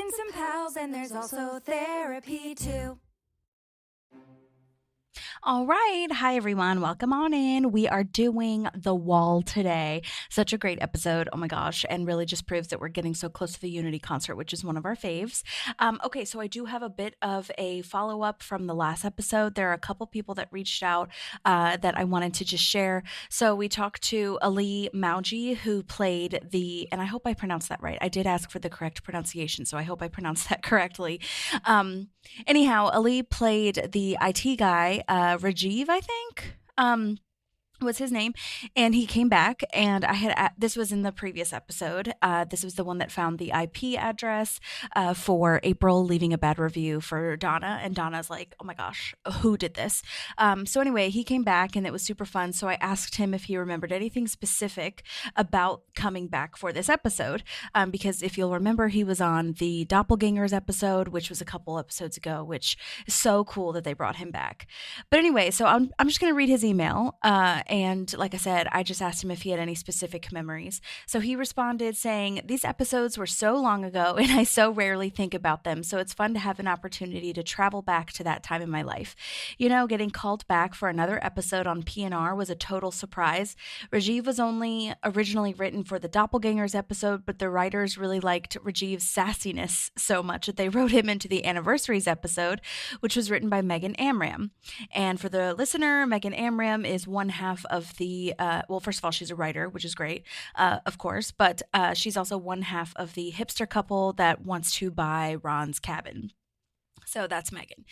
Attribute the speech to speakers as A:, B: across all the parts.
A: bring some pals, and there's also therapy too.
B: All right. Hi, everyone. Welcome on in. We are doing The Wall today. Such a great episode. Oh my gosh. And really just proves that we're getting so close to the Unity concert, which is one of our faves. Okay. So I do have a bit of a follow up from the last episode. There are a couple people that reached out that I wanted to just share. So we talked to Ali Mauji, who played and I hope I pronounced that right. I did ask for the correct pronunciation, so I hope I pronounced that correctly. Anyhow, Ali played the IT guy, Rajiv, I think. Was his name, and he came back, and this was in the previous episode. This was the one that found the IP address for April leaving a bad review for Donna, and Donna's like, oh my gosh, who did this? So anyway, he came back, and it was super fun. So I asked him if he remembered anything specific about coming back for this episode, because if you'll remember, he was on the Doppelgangers episode, which was a couple episodes ago, which is so cool that they brought him back. But anyway, so I'm just going to read his email. And like I said, I just asked him if he had any specific memories. So he responded saying, "These episodes were so long ago and I so rarely think about them. So it's fun to have an opportunity to travel back to that time in my life. You know, getting called back for another episode on PNR was a total surprise. Rajiv was only originally written for the Doppelgangers episode, but the writers really liked Rajiv's sassiness so much that they wrote him into the Anniversaries episode, which was written by Megan Amram. And for the listener, Megan Amram is one half of the, well, first of all, she's a writer, which is great, of course, but she's also one half of the hipster couple that wants to buy Ron's cabin. So that's Megan.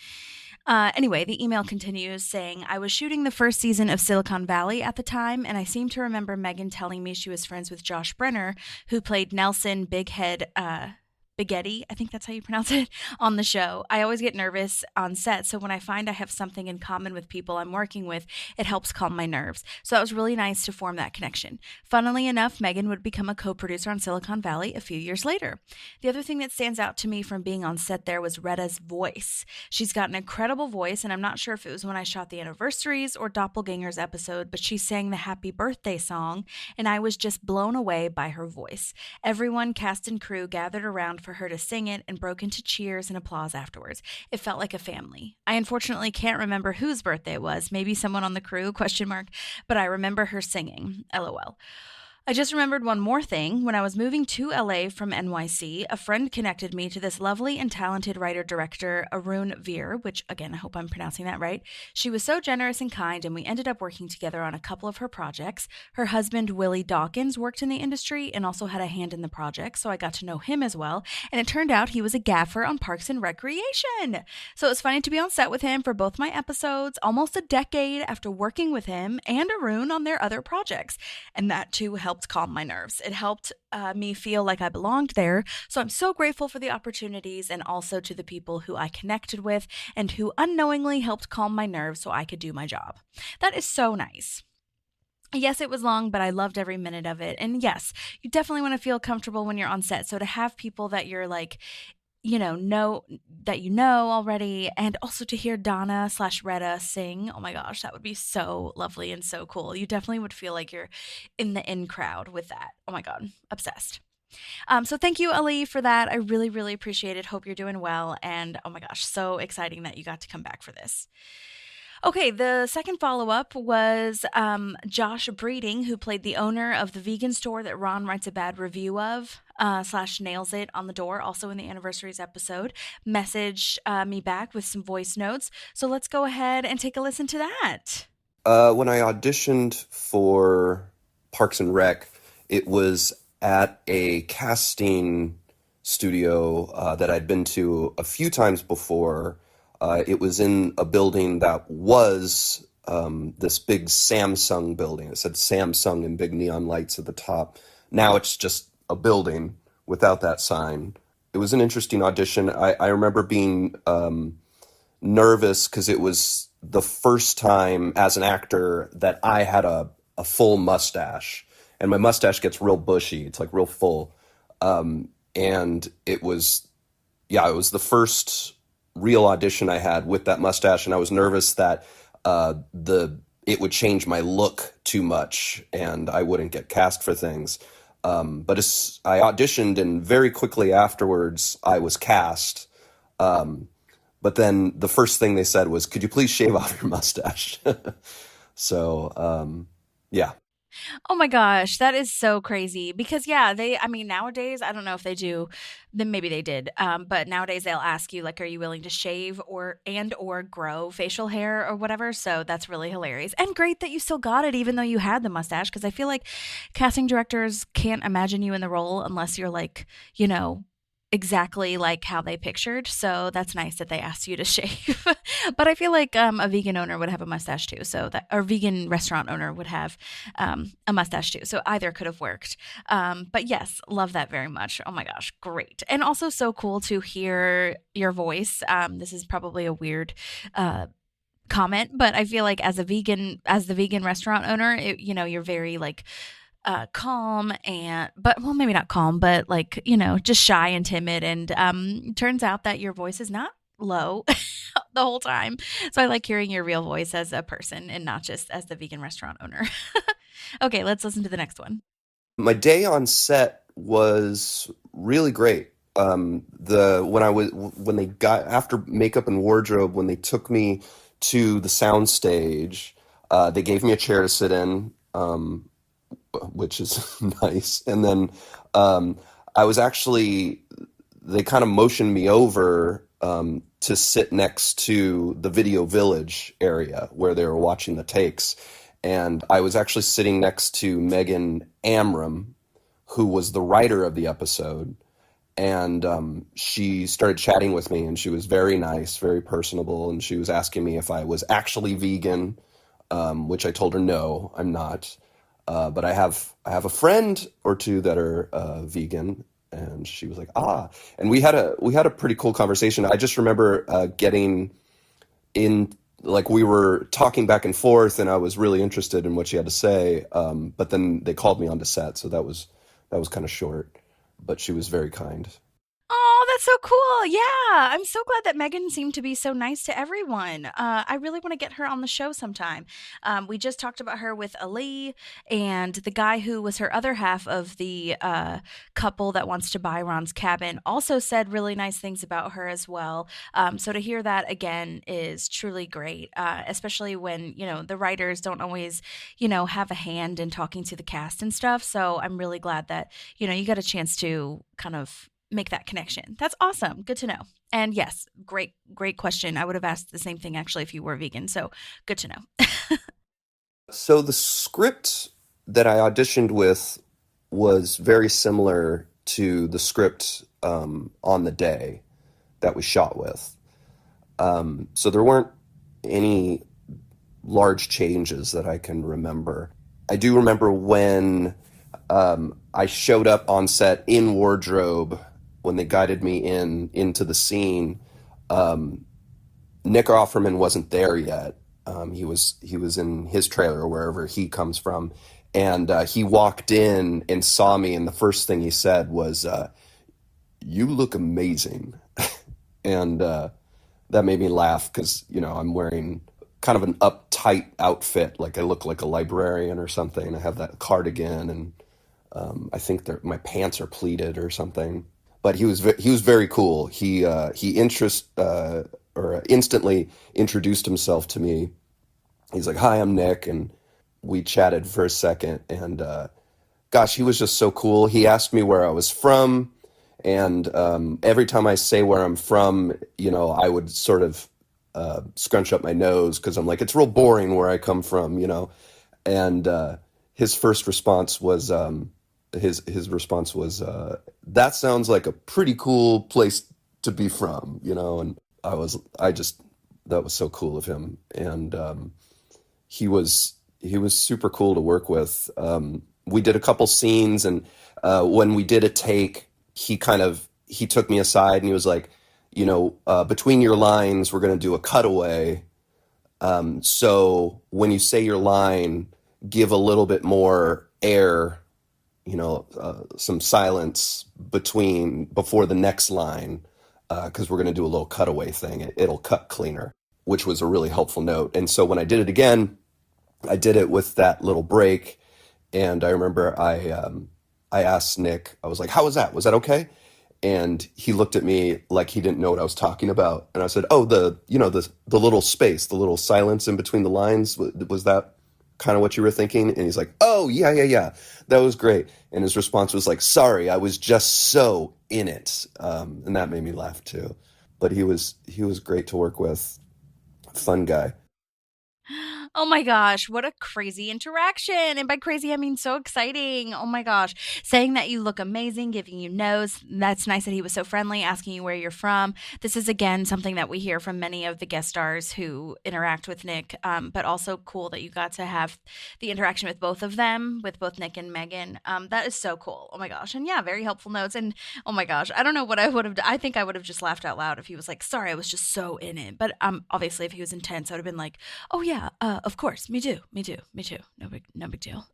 B: Anyway, the email continues saying, I was shooting the first season of Silicon Valley at the time, and I seem to remember Megan telling me she was friends with Josh Brenner, who played Nelson Bighead Bighetti, I think that's how you pronounce it, on the show. I always get nervous on set, so when I find I have something in common with people I'm working with, it helps calm my nerves. So that was really nice to form that connection. Funnily enough, Megan would become a co-producer on Silicon Valley a few years later. The other thing that stands out to me from being on set there was Retta's voice. She's got an incredible voice, and I'm not sure if it was when I shot the Anniversaries or Doppelgangers episode, but she sang the Happy Birthday song, and I was just blown away by her voice. Everyone, cast and crew, gathered around for her to sing it and broke into cheers and applause afterwards. It felt like a family. I unfortunately can't remember whose birthday it was, maybe someone on the crew, ? But I remember her singing, LOL. I just remembered one more thing. When I was moving to LA from NYC, a friend connected me to this lovely and talented writer-director, Arun Veer, which, again, I hope I'm pronouncing that right. She was so generous and kind, and we ended up working together on a couple of her projects. Her husband, Willie Dawkins, worked in the industry and also had a hand in the project, so I got to know him as well, and it turned out he was a gaffer on Parks and Recreation. So it was funny to be on set with him for both my episodes, almost a decade after working with him and Arun on their other projects, and that too helped calm my nerves. It helped me feel like I belonged there. So I'm so grateful for the opportunities and also to the people who I connected with and who unknowingly helped calm my nerves so I could do my job. That is so nice. Yes, it was long, but I loved every minute of it. And yes, you definitely want to feel comfortable when you're on set. So to have people that you're like, know that you know already, and also to hear Donna / Retta sing, oh my gosh, that would be so lovely and so cool. You definitely would feel like you're in the in crowd with that. Oh my God, obsessed. So thank you, Ali, for that. I really, really appreciate it. Hope you're doing well. And oh my gosh, so exciting that you got to come back for this. Okay, the second follow-up was Josh Breeding, who played the owner of the vegan store that Ron writes a bad review of, / nails it on the door, also in the Anniversaries episode, messaged me back with some voice notes. So let's go ahead and take a listen to that.
C: When I auditioned for Parks and Rec, it was at a casting studio that I'd been to a few times before. It was in a building that was this big Samsung building. It said Samsung in big neon lights at the top. Now it's just a building without that sign. It was an interesting audition. I remember being nervous because it was the first time as an actor that I had a full mustache. And my mustache gets real bushy. It's like real full. And it was the first real audition I had with that mustache, and I was nervous that it would change my look too much and I wouldn't get cast for things. I auditioned, and very quickly afterwards I was cast. Um, but then the first thing they said was, "Could you please shave off your mustache?" So, yeah.
B: Oh my gosh, that is so crazy because yeah, I mean, nowadays, I don't know if they do, then maybe they did. But nowadays they'll ask you like, are you willing to shave or grow facial hair or whatever? So that's really hilarious and great that you still got it even though you had the mustache because I feel like casting directors can't imagine you in the role unless you're like, you know, exactly like how they pictured. So that's nice that they asked you to shave. But I feel like a vegan owner would have a mustache too. So that or vegan restaurant owner would have a mustache too. So either could have worked. But yes, love that very much. Oh my gosh, great. And also so cool to hear your voice. This is probably a weird comment, but I feel like as the vegan restaurant owner, you know, you're very like calm and but well maybe not calm but like you know just shy and timid and turns out that your voice is not low the whole time, so I like hearing your real voice as a person and not just as the vegan restaurant owner. Okay, let's listen to the next one.
C: My day on set was really great. The when they got after makeup and wardrobe, when they took me to the sound stage, they gave me a chair to sit in, which is nice. And then um, I was actually they kind of motioned me over to sit next to the video village area where they were watching the takes. And I was actually sitting next to Megan Amram, who was the writer of the episode. And she started chatting with me, and she was very nice, very personable. And she was asking me if I was actually vegan, which I told her no, I'm not. But I have a friend or two that are vegan, and she was like, ah, and we had a pretty cool conversation. I just remember getting in, like we were talking back and forth, and I was really interested in what she had to say. But then they called me onto set, so that was kind of short, but she was very kind.
B: Oh, that's so cool. Yeah. I'm so glad that Megan seemed to be so nice to everyone. I really want to get her on the show sometime. We just talked about her with Ali and the guy who was her other half of the couple that wants to buy Ron's cabin also said really nice things about her as well. So to hear that again is truly great, especially when, you know, the writers don't always, you know, have a hand in talking to the cast and stuff. So I'm really glad that, you know, you got a chance to kind of make that connection. That's awesome. Good to know. And yes, great question. I would have asked the same thing actually if you were vegan. So good to know.
C: So the script that I auditioned with was very similar to the script on the day that we shot with. So there weren't any large changes that I can remember. I do remember when I showed up on set in wardrobe when they guided me into the scene. Nick Offerman wasn't there yet. He was in his trailer or wherever he comes from, and he walked in and saw me, and the first thing he said was, "You look amazing," and that made me laugh because I'm wearing kind of an uptight outfit, like I look like a librarian or something. I have that cardigan, and I think my pants are pleated or something. But he was very cool. He instantly introduced himself to me. He's like, "Hi, I'm Nick," and we chatted for a second. And gosh, he was just so cool. He asked me where I was from, and every time I say where I'm from, I would sort of scrunch up my nose because I'm like, it's real boring where I come from. And his first response was that sounds like a pretty cool place to be from, and that was so cool of him. And he was super cool to work with. We did a couple scenes, and when we did a take, he took me aside and he was like, between your lines, we're going to do a cutaway. So when you say your line, give a little bit more air, some silence before the next line, because we're going to do a little cutaway thing. It'll cut cleaner, which was a really helpful note. And so when I did it again, I did it with that little break. And I remember I asked Nick, I was like, how was that? Was that okay? And he looked at me like he didn't know what I was talking about. And I said, oh, the little space, the little silence in between the lines, was that kind of what you were thinking? And he's like, oh, yeah, yeah, yeah. That was great. And his response was like, sorry, I was just so in it. And that made me laugh too. But he was great to work with. Fun guy.
B: Oh my gosh, what a crazy interaction. And by crazy, I mean so exciting. Oh my gosh. Saying that you look amazing, giving you notes. That's nice that he was so friendly, asking you where you're from. This is, again, something that we hear from many of the guest stars who interact with Nick, but also cool that you got to have the interaction with both of them, with both Nick and Megan. That is so cool. Oh my gosh. And yeah, very helpful notes. And oh my gosh, I don't know what I would have done. I think I would have just laughed out loud if he was like, sorry, I was just so in it. But obviously, if he was intense, I would have been like, oh yeah, of course, me too, me too, me too. No big deal.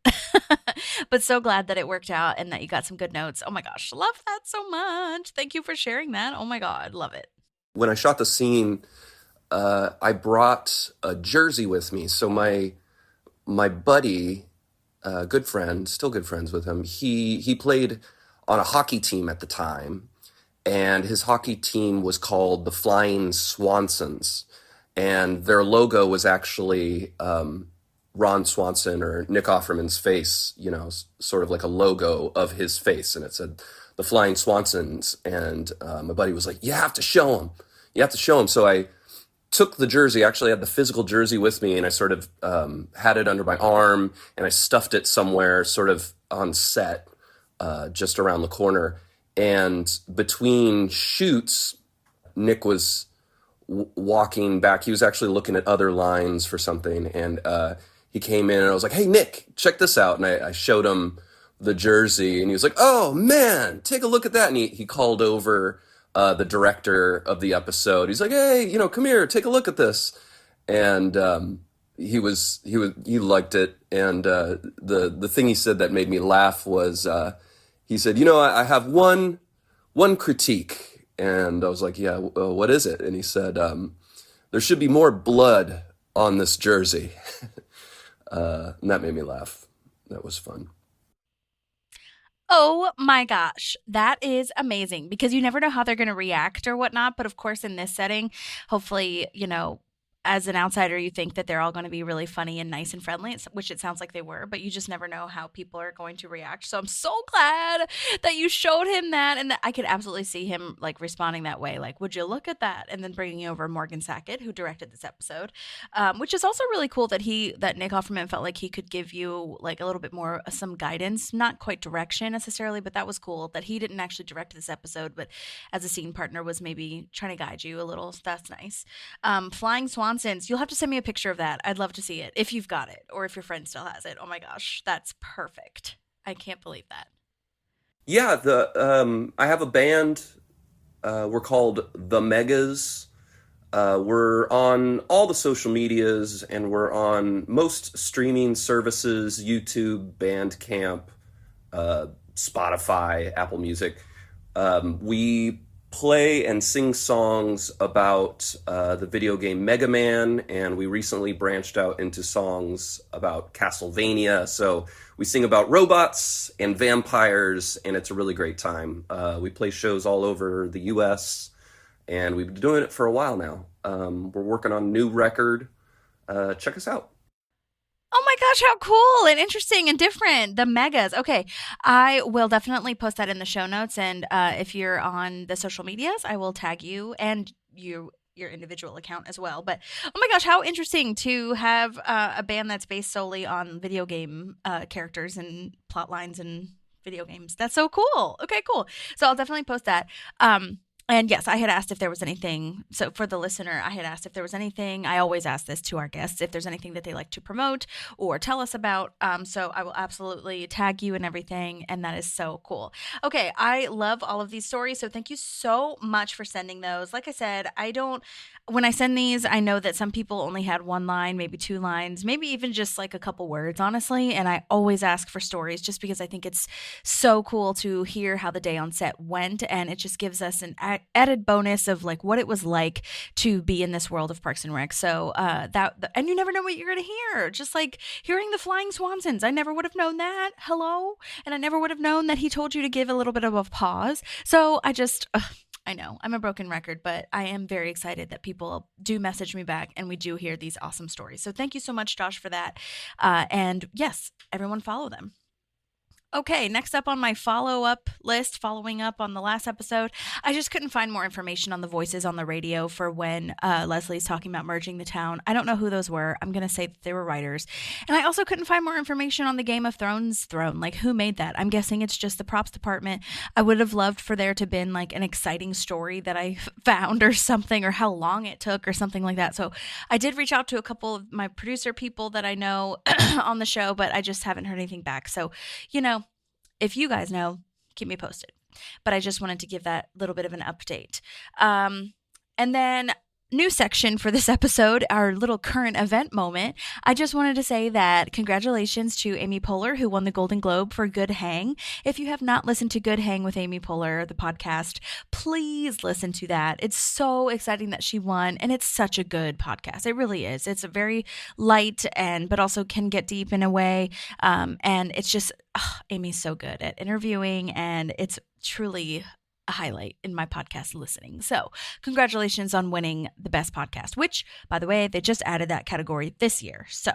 B: But so glad that it worked out and that you got some good notes. Oh my gosh, love that so much. Thank you for sharing that. Oh my God, love it.
C: When I shot the scene, I brought a jersey with me. So my buddy, good friend, still good friends with him. He played on a hockey team at the time, and his hockey team was called the Flying Swansons, and their logo was actually Ron Swanson or Nick Offerman's face, sort of like a logo of his face, and it said the Flying Swansons. And my buddy was like, "You have to show him. You have to show him." So I took the jersey. Actually, I had the physical jersey with me, and I sort of had it under my arm, and I stuffed it somewhere, sort of on set, just around the corner. And between shoots, Nick was walking back. He was actually looking at other lines for something, and he came in, and I was like, "Hey, Nick, check this out." And I showed him the jersey, and he was like, "Oh man, take a look at that." And he called over the director of the episode. He's like, "Hey, come here, take a look at this." And he liked it. And the thing he said that made me laugh was he said, I have one critique." And I was like, "Yeah, what is it?" And he said, "There should be more blood on this jersey." And that made me laugh. That was fun.
B: Oh my gosh, that is amazing because you never know how they're going to react or whatnot. But of course, in this setting, hopefully, as an outsider, you think that they're all going to be really funny and nice and friendly, which it sounds like they were, but you just never know how people are going to react. So I'm so glad that you showed him that, and that I could absolutely see him like responding that way. Like, would you look at that? And then bringing over Morgan Sackett, who directed this episode, which is also really cool that Nick Offerman felt like he could give you like a little bit more some guidance, not quite direction necessarily, but that was cool that he didn't actually direct this episode, but as a scene partner was maybe trying to guide you a little. So that's nice. Flying Swan. You'll have to send me a picture of that. I'd love to see it if you've got it or if your friend still has it. Oh my gosh, that's perfect. I can't believe that.
C: Yeah, I have a band. We're called The Megas. We're on all the social medias, and we're on most streaming services: YouTube, Bandcamp, Spotify, Apple Music. We play and sing songs about the video game Mega Man, and we recently branched out into songs about Castlevania. So we sing about robots and vampires, and it's a really great time. We play shows all over the U.S., and we've been doing it for a while now. We're working on a new record. Check us out.
B: Oh my gosh, how cool and interesting and different. The Megas. Okay, I will definitely post that in the show notes. And if you're on the social medias, I will tag you and your individual account as well. But oh my gosh, how interesting to have a band that's based solely on video game characters and plot lines and video games. That's so cool. Okay, cool. So I'll definitely post that. And yes, I had asked if there was anything. So for the listener, I had asked if there was anything. I always ask this to our guests, if there's anything that they like to promote or tell us about. So I will absolutely tag you and everything. And that is so cool. Okay, I love all of these stories. So thank you so much for sending those. Like I said, when I send these, I know that some people only had one line, maybe two lines, maybe even just like a couple words, honestly. And I always ask for stories just because I think it's so cool to hear how the day on set went. And it just gives us an added bonus of like what it was like to be in this world of Parks and Rec. So and you never know what you're going to hear. Just like hearing the flying Swansons. I never would have known that. Hello. And I never would have known that he told you to give a little bit of a pause. So I know I'm a broken record, but I am very excited that people do message me back and we do hear these awesome stories. So thank you so much, Josh, for that. And yes, everyone follow them. Okay, next up on my follow-up list, following up on the last episode, I just couldn't find more information on the voices on the radio for when Leslie's talking about merging the town. I don't know who those were. I'm going to say that they were writers. And I also couldn't find more information on the Game of Thrones throne, like who made that. I'm guessing it's just the props department. I would have loved for there to have been like an exciting story that I found or something, or how long it took or something like that. So I did reach out to a couple of my producer people that I know on the show, but I just haven't heard anything back. So, if you guys know, keep me posted. But I just wanted to give that little bit of an update. And then new section for this episode, our little current event moment. I just wanted to say that congratulations to Amy Poehler, who won the Golden Globe for Good Hang. If you have not listened to Good Hang with Amy Poehler, the podcast, please listen to that. It's so exciting that she won, and it's such a good podcast. It really is. It's a very light but also can get deep in a way. And it's just, Amy's so good at interviewing, and it's truly a highlight in my podcast listening. So congratulations on winning the best podcast, which, by the way, they just added that category this year. So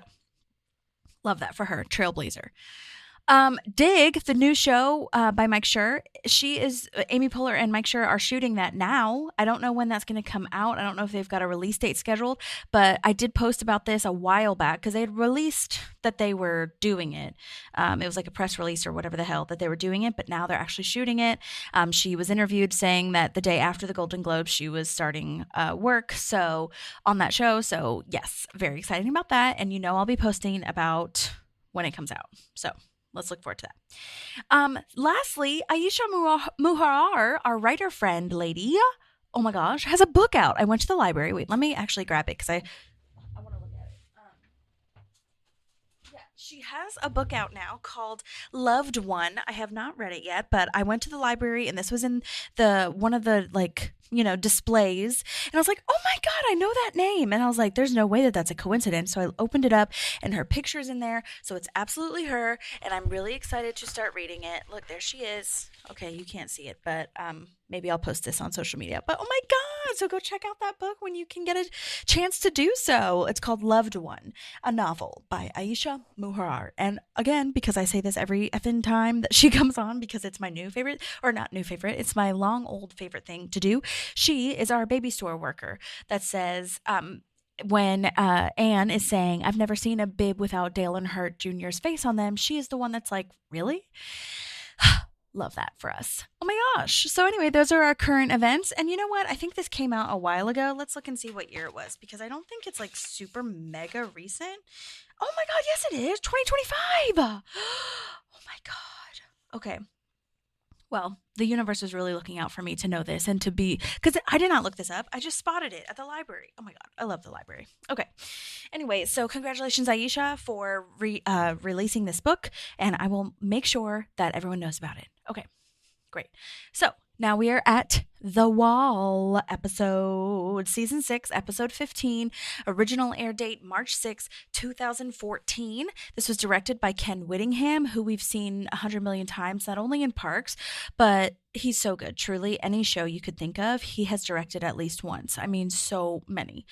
B: love that for her. Trailblazer. Dig, the new show by Mike Schur. Amy Poehler and Mike Schur are shooting that now. I don't know when that's going to come out. I don't know if they've got a release date scheduled, but I did post about this a while back because they had released that they were doing it. It was like a press release or whatever the hell that they were doing it, but now they're actually shooting it. She was interviewed saying that the day after the Golden Globes, she was starting work on that show. So yes, very exciting about that. And I'll be posting about when it comes out. So let's look forward to that. Lastly, Aisha Muharrar, our writer friend lady, oh my gosh, has a book out. I went to the library. Wait, let me actually grab it because I want to look at it. Yeah, she has a book out now called Loved One. I have not read it yet, but I went to the library and this was in one of the displays. And I was like, oh my God, I know that name. And I was like, there's no way that that's a coincidence. So I opened it up and her picture's in there. So it's absolutely her. And I'm really excited to start reading it. Look, there she is. Okay, you can't see it, but maybe I'll post this on social media. But oh my God, so go check out that book when you can get a chance to do so. It's called Loved One, a novel by Aisha Muharrar. And again, because I say this every effing time that she comes on, because it's my new favorite, or not new favorite, it's my long old favorite thing to do. She is our baby store worker that says, when Anne is saying, I've never seen a bib without Dale Earnhardt Jr.'s face on them, she is the one that's like, really? Love that for us. Oh my gosh. So anyway, those are our current events. And you know what? I think this came out a while ago. Let's look and see what year it was, because I don't think it's like super mega recent. Oh my God. Yes, it is. 2025. Oh my God. Okay. Well, the universe was really looking out for me to know this and to be, because I did not look this up. I just spotted it at the library. Oh my God. I love the library. Okay. Anyway, so congratulations, Aisha, for releasing this book. And I will make sure that everyone knows about it. Okay. Great. So now we are at The Wall episode, season 6, episode 15, original air date March 6, 2014. This was directed by Ken Whittingham, who we've seen 100 million times, not only in parks, but he's so good. Truly, any show you could think of, he has directed at least once. I mean, so many.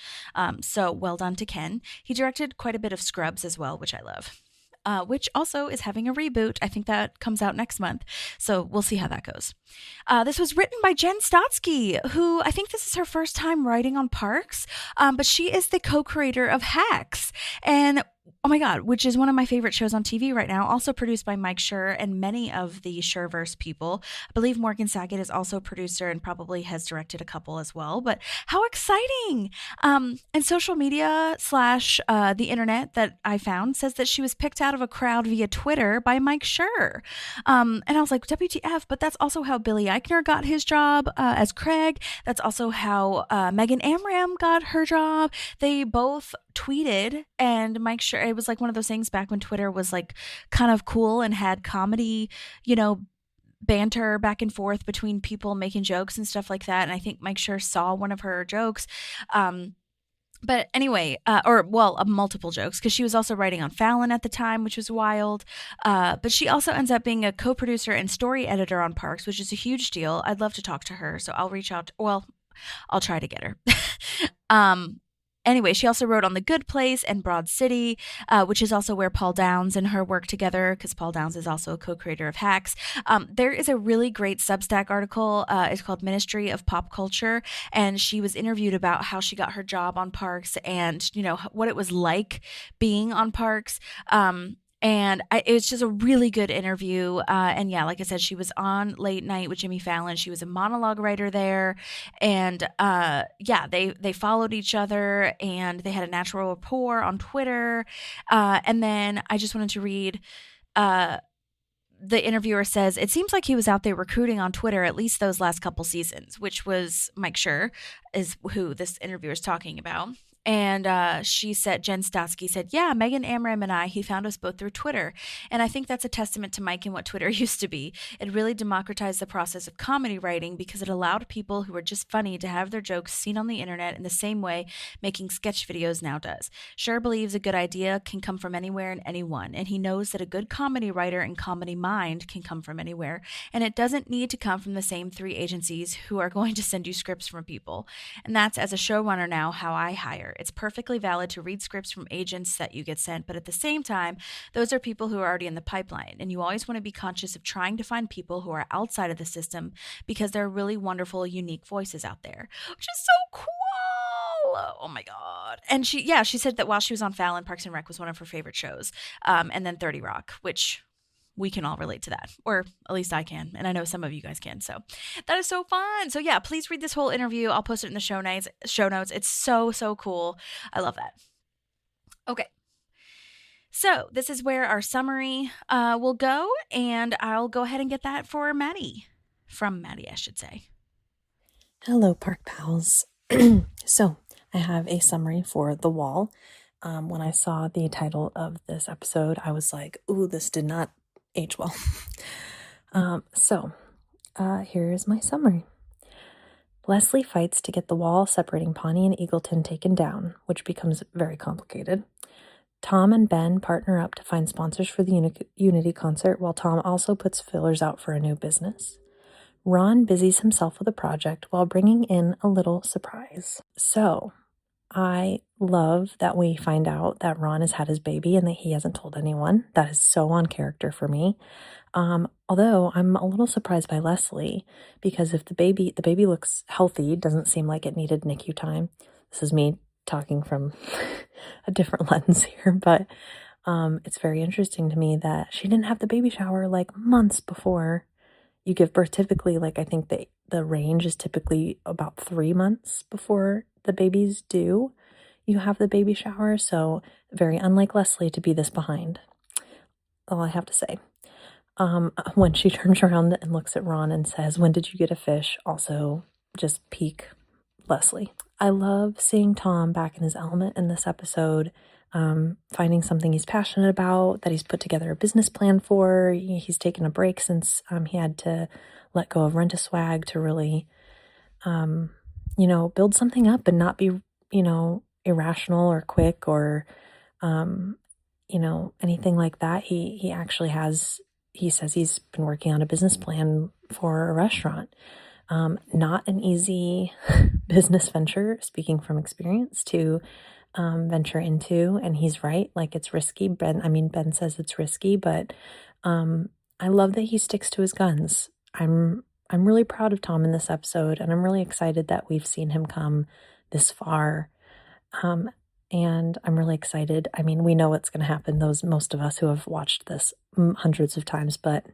B: So well done to Ken. He directed quite a bit of Scrubs as well, which I love. Which also is having a reboot. I think that comes out next month. So we'll see how that goes. This was written by Jen Stotsky, who I think this is her first time writing on parks, but she is the co-creator of Hacks. And oh my God, which is one of my favorite shows on TV right now, also produced by Mike Schur and many of the Schurverse people. I believe Morgan Saget is also a producer and probably has directed a couple as well. But how exciting! And social media / the internet that I found says that she was picked out of a crowd via Twitter by Mike Schur. And I was like, WTF, but that's also how Billy Eichner got his job as Craig. That's also how Megan Amram got her job. They both tweeted, and Mike Schur, it was like one of those things back when Twitter was like kind of cool and had comedy, banter back and forth between people making jokes and stuff like that. And I think Mike Schur saw one of her jokes. But anyway, multiple jokes, because she was also writing on Fallon at the time, which was wild. But she also ends up being a co-producer and story editor on Parks, which is a huge deal. I'd love to talk to her, so I'll reach out. I'll try to get her. Anyway, she also wrote on The Good Place and Broad City, which is also where Paul Downs and her work together, because Paul Downs is also a co-creator of Hacks. There is a really great Substack article. It's called Ministry of Pop Culture, and she was interviewed about how she got her job on Parks and, what it was like being on Parks. It was just a really good interview. And yeah, like I said, she was on Late Night with Jimmy Fallon. She was a monologue writer there. And they followed each other and they had a natural rapport on Twitter. And then I just wanted to read the interviewer says, it seems like he was out there recruiting on Twitter at least those last couple seasons, which was Mike Schur, is who this interviewer is talking about. And she said, Jen Statsky said, yeah, Megan Amram and he found us both through Twitter. And I think that's a testament to Mike and what Twitter used to be. It really democratized the process of comedy writing because it allowed people who were just funny to have their jokes seen on the internet in the same way making sketch videos now does. Schur believes a good idea can come from anywhere and anyone. And he knows that a good comedy writer and comedy mind can come from anywhere. And it doesn't need to come from the same 3 agencies who are going to send you scripts from people. And that's, as a showrunner now, how I hire. It's perfectly valid to read scripts from agents that you get sent, but at the same time, those are people who are already in the pipeline, and you always want to be conscious of trying to find people who are outside of the system because there are really wonderful, unique voices out there, which is so cool. Oh my God. And she said that while she was on Fallon, Parks and Rec was one of her favorite shows, and then 30 Rock, which we can all relate to that, or at least I can, and I know some of you guys can. So that is so fun. So yeah, please read this whole interview. I'll post it in the show notes. It's so cool. I love that. Okay. So this is where our summary will go, and I'll go ahead and get that for Maddie. From Maddie, I should say.
D: Hello, Park Pals. So I have a summary for The Wall. When I saw the title of this episode, I was like, ooh, this did not age well. Here is my summary. Leslie fights to get the wall separating Pawnee and Eagleton taken down, which becomes very complicated. Tom and Ben partner up to find sponsors for the Unity concert, while Tom also puts fillers out for a new business. Ron busies himself with a project while bringing in a little surprise. So, I love that we find out that Ron has had his baby and that he hasn't told anyone. That is so on character for me. Although I'm a little surprised by Leslie, because if the baby looks healthy, doesn't seem like it needed NICU time. This is me talking from a different lens here, but it's very interesting to me that she didn't have the baby shower like months before you give birth. Typically, like I think the range is typically about 3 months before the baby's due. You have the baby shower, so very unlike Leslie to be this behind. All I have to say. When she turns around and looks at Ron and says, "When did you get a fish?" Also, just peak Leslie. I love seeing Tom back in his element in this episode, finding something he's passionate about, that he's put together a business plan for. He's taken a break since he had to let go of Rent-A-Swag to really, build something up and not be, irrational or quick or, anything like that. He actually has, he says he's been working on a business plan for a restaurant. Not an easy business venture, speaking from experience, to venture into, and he's right, like it's risky. Ben says it's risky, but I love that he sticks to his guns. I'm really proud of Tom in this episode, and I'm really excited that we've seen him come this far. And I'm really excited. I mean, we know what's going to happen, most of us who have watched this hundreds of times, but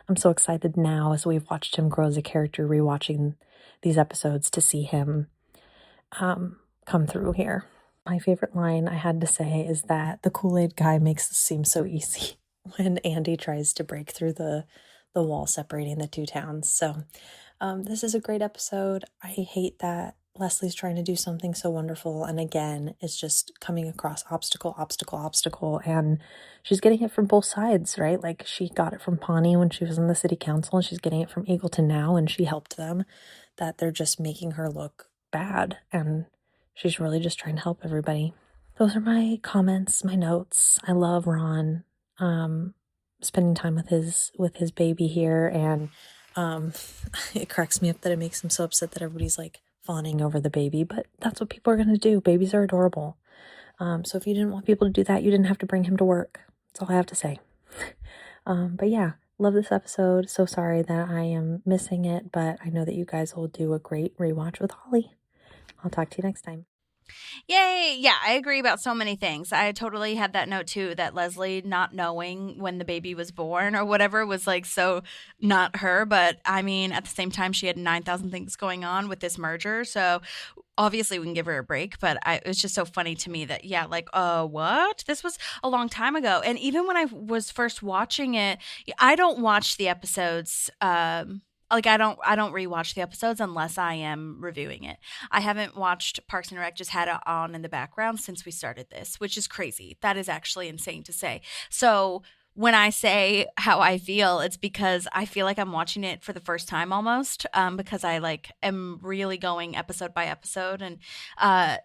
D: I'm so excited now as we've watched him grow as a character, rewatching these episodes, to see him come through here. My favorite line I had to say is that the Kool-Aid guy makes this seem so easy when Andy tries to break through the wall separating the two towns. So this is a great episode. I hate that Leslie's trying to do something so wonderful, and again, is just coming across obstacle, and she's getting it from both sides, right? Like, she got it from Pawnee when she was in the city council, and she's getting it from Eagleton now, and she helped them, that they're just making her look bad, and she's really just trying to help everybody. Those are my comments, my notes. I love Ron, spending time with his baby here, and it cracks me up that it makes him so upset that everybody's like fawning over the baby, but that's what people are going to do. Babies are adorable. So if you didn't want people to do that, you didn't have to bring him to work. That's all I have to say. But yeah, love this episode. So sorry that I am missing it, but I know that you guys will do a great rewatch with Holly. I'll talk to you next time.
B: Yay! Yeah, I agree about so many things. I totally had that note too, that Leslie not knowing when the baby was born or whatever was like so not her. But I mean, at the same time, she had 9,000 things going on with this merger. So obviously we can give her a break. But it was just so funny to me that, yeah, like, what? This was a long time ago. And even when I was first watching it, I don't watch the episodes. Like, I don't rewatch the episodes unless I am reviewing it. I haven't watched Parks and Rec, just had it on in the background since we started this, which is crazy. That is actually insane to say. So when I say how I feel, it's because I feel like I'm watching it for the first time almost, because I like am really going episode by episode. And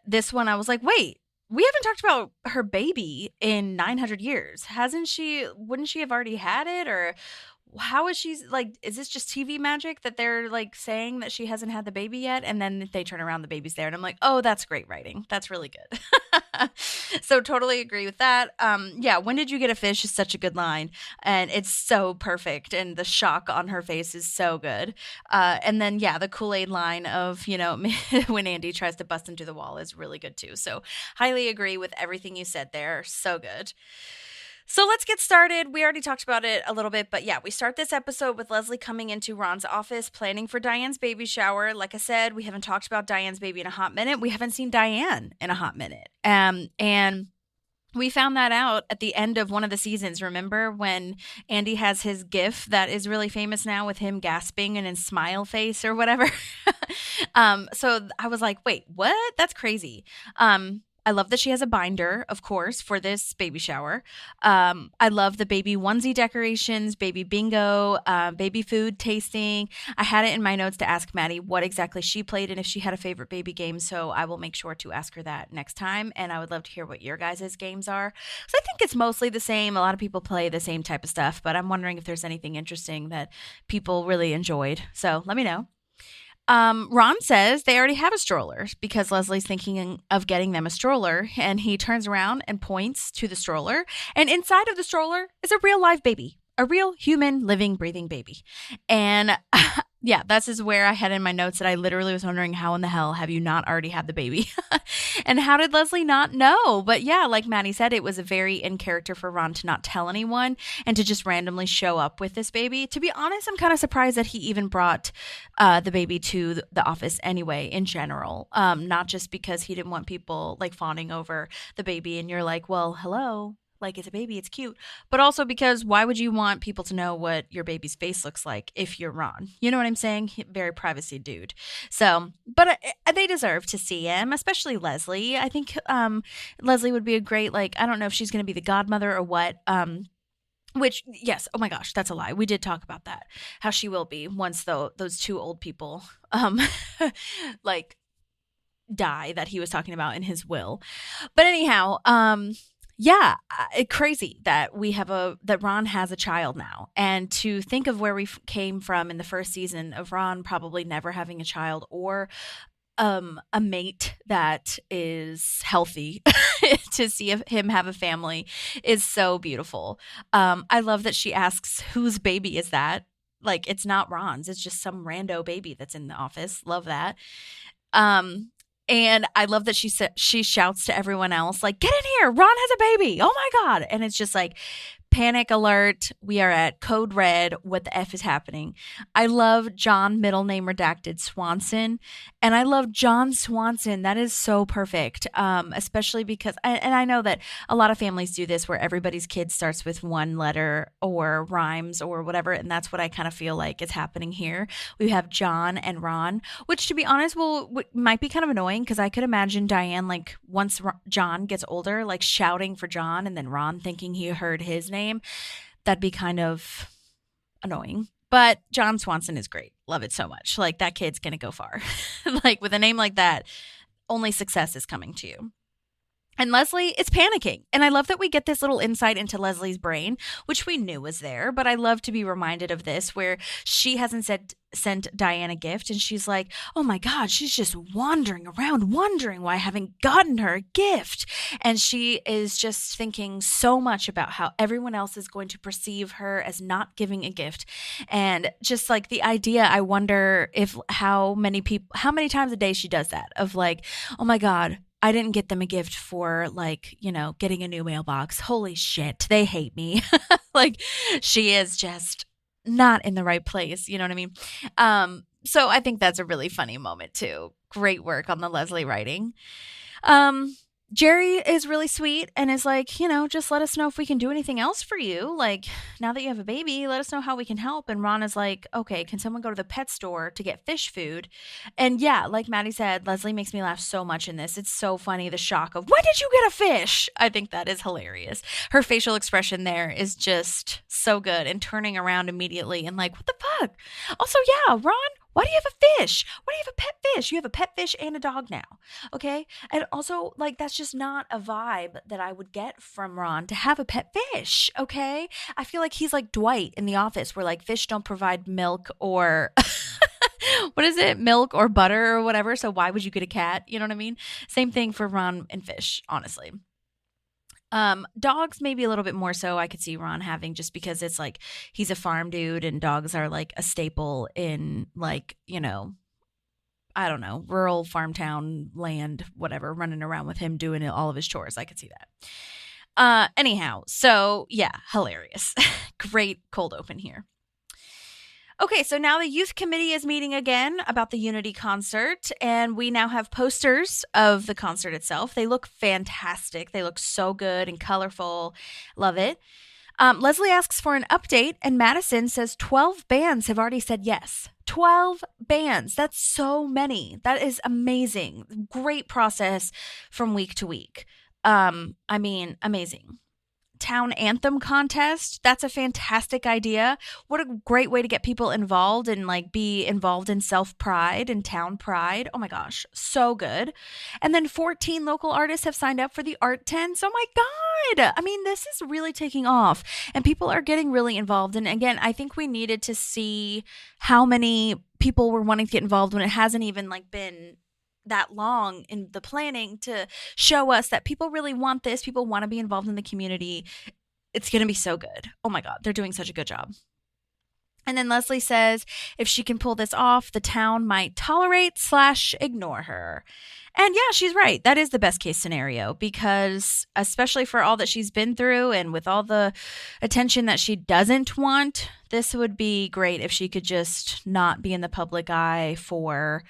B: this one I was like, wait, we haven't talked about her baby in 900 years. Hasn't she? Wouldn't she have already had it? Or how is she, like, is this just TV magic that they're like saying that she hasn't had the baby yet? And then they turn around, the baby's there. And I'm like, oh, that's great writing. That's really good. So totally agree with that. Yeah, when did you get a fish is such a good line. And it's so perfect. And the shock on her face is so good. And then, yeah, the Kool-Aid line of, you know, when Andy tries to bust into the wall is really good too. So highly agree with everything you said there. So good. So let's get started. We already talked about it a little bit, but yeah, we start this episode with Leslie coming into Ron's office, planning for Diane's baby shower. Like I said, we haven't talked about Diane's baby in a hot minute. We haven't seen Diane in a hot minute. And we found that out at the end of one of the seasons. Remember when Andy has his gif that is really famous now with him gasping and his smile face or whatever? So I was like, wait, what? That's crazy. I love that she has a binder, of course, for this baby shower. I love the baby onesie decorations, baby bingo, baby food tasting. I had it in my notes to ask Maddie what exactly she played and if she had a favorite baby game. So I will make sure to ask her that next time. And I would love to hear what your guys' games are. So I think it's mostly the same. A lot of people play the same type of stuff, but I'm wondering if there's anything interesting that people really enjoyed. So let me know. Ron says they already have a stroller because Leslie's thinking of getting them a stroller, and he turns around and points to the stroller, and inside of the stroller is a real live baby, a real human, living, breathing baby. And yeah, this is where I had in my notes that I literally was wondering, how in the hell have you not already had the baby? And how did Leslie not know? But yeah, like Maddie said, it was a very in character for Ron to not tell anyone and to just randomly show up with this baby. To be honest, I'm kind of surprised that he even brought the baby to the office anyway, in general. Not just because he didn't want people like fawning over the baby and you're like, well, hello. Like, it's a baby, it's cute. But also because why would you want people to know what your baby's face looks like if you're Ron? You know what I'm saying? Very privacy dude. So, but they deserve to see him, especially Leslie. I think Leslie would be a great, like, I don't know if she's going to be the godmother or what. Which, yes, oh my gosh, that's a lie. We did talk about that, how she will be once those two old people, like, die that he was talking about in his will. But anyhow, yeah, crazy that that Ron has a child now. And to think of where we came from in the first season of Ron probably never having a child or a mate that is healthy to see him have a family is so beautiful. I love that she asks, whose baby is that? Like, it's not Ron's. It's just some rando baby that's in the office. Love that. And I love that she shouts to everyone else, like, get in here, Ron has a baby. Oh my God. And it's just like Panic alert. We are at code red. What the F is happening? I love John, middle name redacted, Swanson. And I love John Swanson. That is so perfect. Especially because, and I know that a lot of families do this where everybody's kid starts with one letter or rhymes or whatever. And that's what I kind of feel like is happening here. We have John and Ron, which to be honest, might be kind of annoying because I could imagine Diane, like once John gets older, like shouting for John and then Ron thinking he heard his name. That'd be kind of annoying. But John Swanson is great. Love it so much. Like that kid's going to go far. Like with a name like that, only success is coming to you. And Leslie is panicking. And I love that we get this little insight into Leslie's brain, which we knew was there. But I love to be reminded of this where she hasn't sent Diane a gift. And she's like, oh my God, she's just wandering around wondering why I haven't gotten her a gift. And she is just thinking so much about how everyone else is going to perceive her as not giving a gift. And just like the idea, I wonder if how many times a day she does that of like, oh my God, I didn't get them a gift for like, getting a new mailbox. Holy shit. They hate me. Like she is just not in the right place. You know what I mean? So I think that's a really funny moment too. Great work on the Leslie writing. Jerry is really sweet and is like, just let us know if we can do anything else for you. Like, now that you have a baby, let us know how we can help. And Ron is like, okay, can someone go to the pet store to get fish food? And yeah, like Maddie said, Leslie makes me laugh so much in this. It's so funny, the shock of, when did you get a fish? I think that is hilarious. Her facial expression there is just so good and turning around immediately and like, what the fuck? Also, yeah, Ron, why do you have a fish? Why do you have a pet fish? You have a pet fish and a dog now. Okay. And also, like, that's just not a vibe that I would get from Ron to have a pet fish. Okay. I feel like he's like Dwight in The Office where like fish don't provide milk or what is it? Milk or butter or whatever. So why would you get a cat? You know what I mean? Same thing for Ron and fish, honestly. Dogs maybe a little bit more so I could see Ron having just because it's like he's a farm dude and dogs are like a staple in like, I don't know, rural farm town land, whatever, running around with him doing all of his chores. I could see that. Anyhow, so yeah, hilarious. Great cold open here. Okay, so now the youth committee is meeting again about the Unity concert, and we now have posters of the concert itself. They look fantastic. They look so good and colorful. Love it. Leslie asks for an update, and Madison says 12 bands have already said yes. 12 bands. That's so many. That is amazing. Great process from week to week. Amazing. Town anthem contest. That's a fantastic idea. What a great way to get people involved and like be involved in self-pride and town pride. Oh my gosh, so good. And then 14 local artists have signed up for the art tents. Oh my God. I mean, this is really taking off and people are getting really involved. And again, I think we needed to see how many people were wanting to get involved when it hasn't even like been that long in the planning to show us that people really want this. People want to be involved in the community. It's going to be so good. Oh my God, they're doing such a good job. And then Leslie says if she can pull this off, the town might tolerate/ignore her. And yeah, she's right. That is the best case scenario because especially for all that she's been through and with all the attention that she doesn't want, this would be great if she could just not be in the public eye for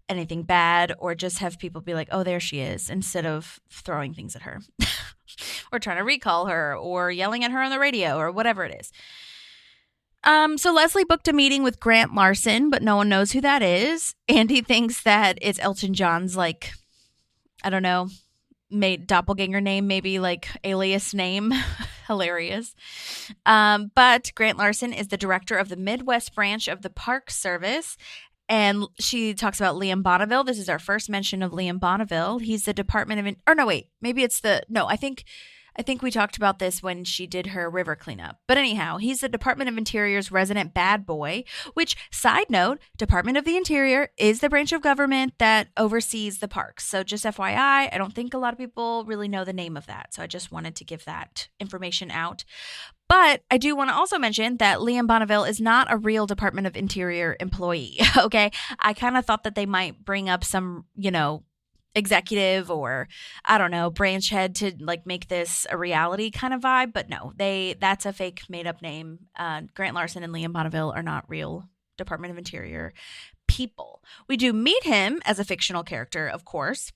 B: anything bad or just have people be like, oh, there she is, instead of throwing things at her or trying to recall her or yelling at her on the radio or whatever it is. So Leslie booked a meeting with Grant Larson, but no one knows who that is. Andy thinks that it's Elton John's, like, I don't know, doppelganger name, maybe like alias name. Hilarious. But Grant Larson is the director of the Midwest branch of the Park Service. And she talks about Liam Bonneville. This is our first mention of Liam Bonneville. He's the Department of, I think we talked about this when she did her river cleanup. But anyhow, he's the Department of Interior's resident bad boy, which, side note, Department of the Interior is the branch of government that oversees the parks. So just FYI, I don't think a lot of people really know the name of that. So I just wanted to give that information out. But I do want to also mention that Liam Bonneville is not a real Department of Interior employee, okay? I kind of thought that they might bring up some, executive or I don't know, branch head to like make this a reality kind of vibe. But no, that's a fake made up name. Grant Larson and Liam Bonneville are not real Department of Interior people. We do meet him as a fictional character, of course,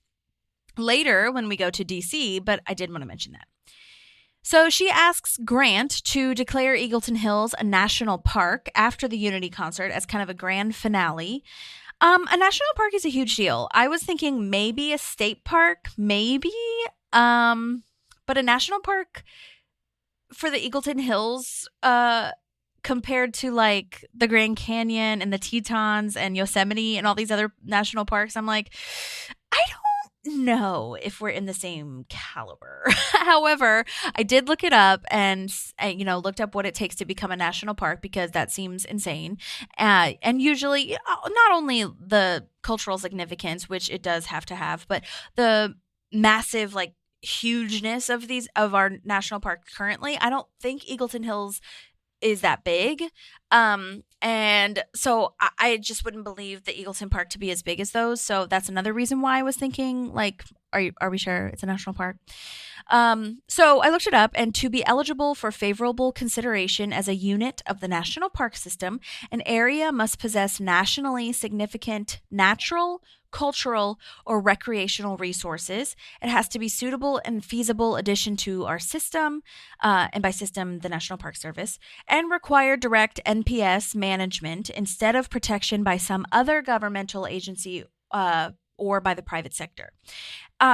B: later when we go to DC, but I did want to mention that. So she asks Grant to declare Eagleton Hills a national park after the Unity concert as kind of a grand finale. A national park is a huge deal. I was thinking maybe a state park, maybe, but a national park for the Eagleton Hills, compared to like the Grand Canyon and the Tetons and Yosemite and all these other national parks, I'm like, I don't know if we're in the same caliber. However, I did look it up and looked up what it takes to become a national park because that seems insane. And usually not only the cultural significance, which it does have to have, but the massive like hugeness of our national park currently. I don't think Eagleton Hills is that big. And so I just wouldn't believe the Eagleton Park to be as big as those. So that's another reason why I was thinking, like, are we sure it's a national park? So I looked it up, and to be eligible for favorable consideration as a unit of the national park system, an area must possess nationally significant natural, cultural, or recreational resources. It has to be suitable and feasible addition to our system, and by system, the National Park Service, and require direct NPS management instead of protection by some other governmental agency or by the private sector.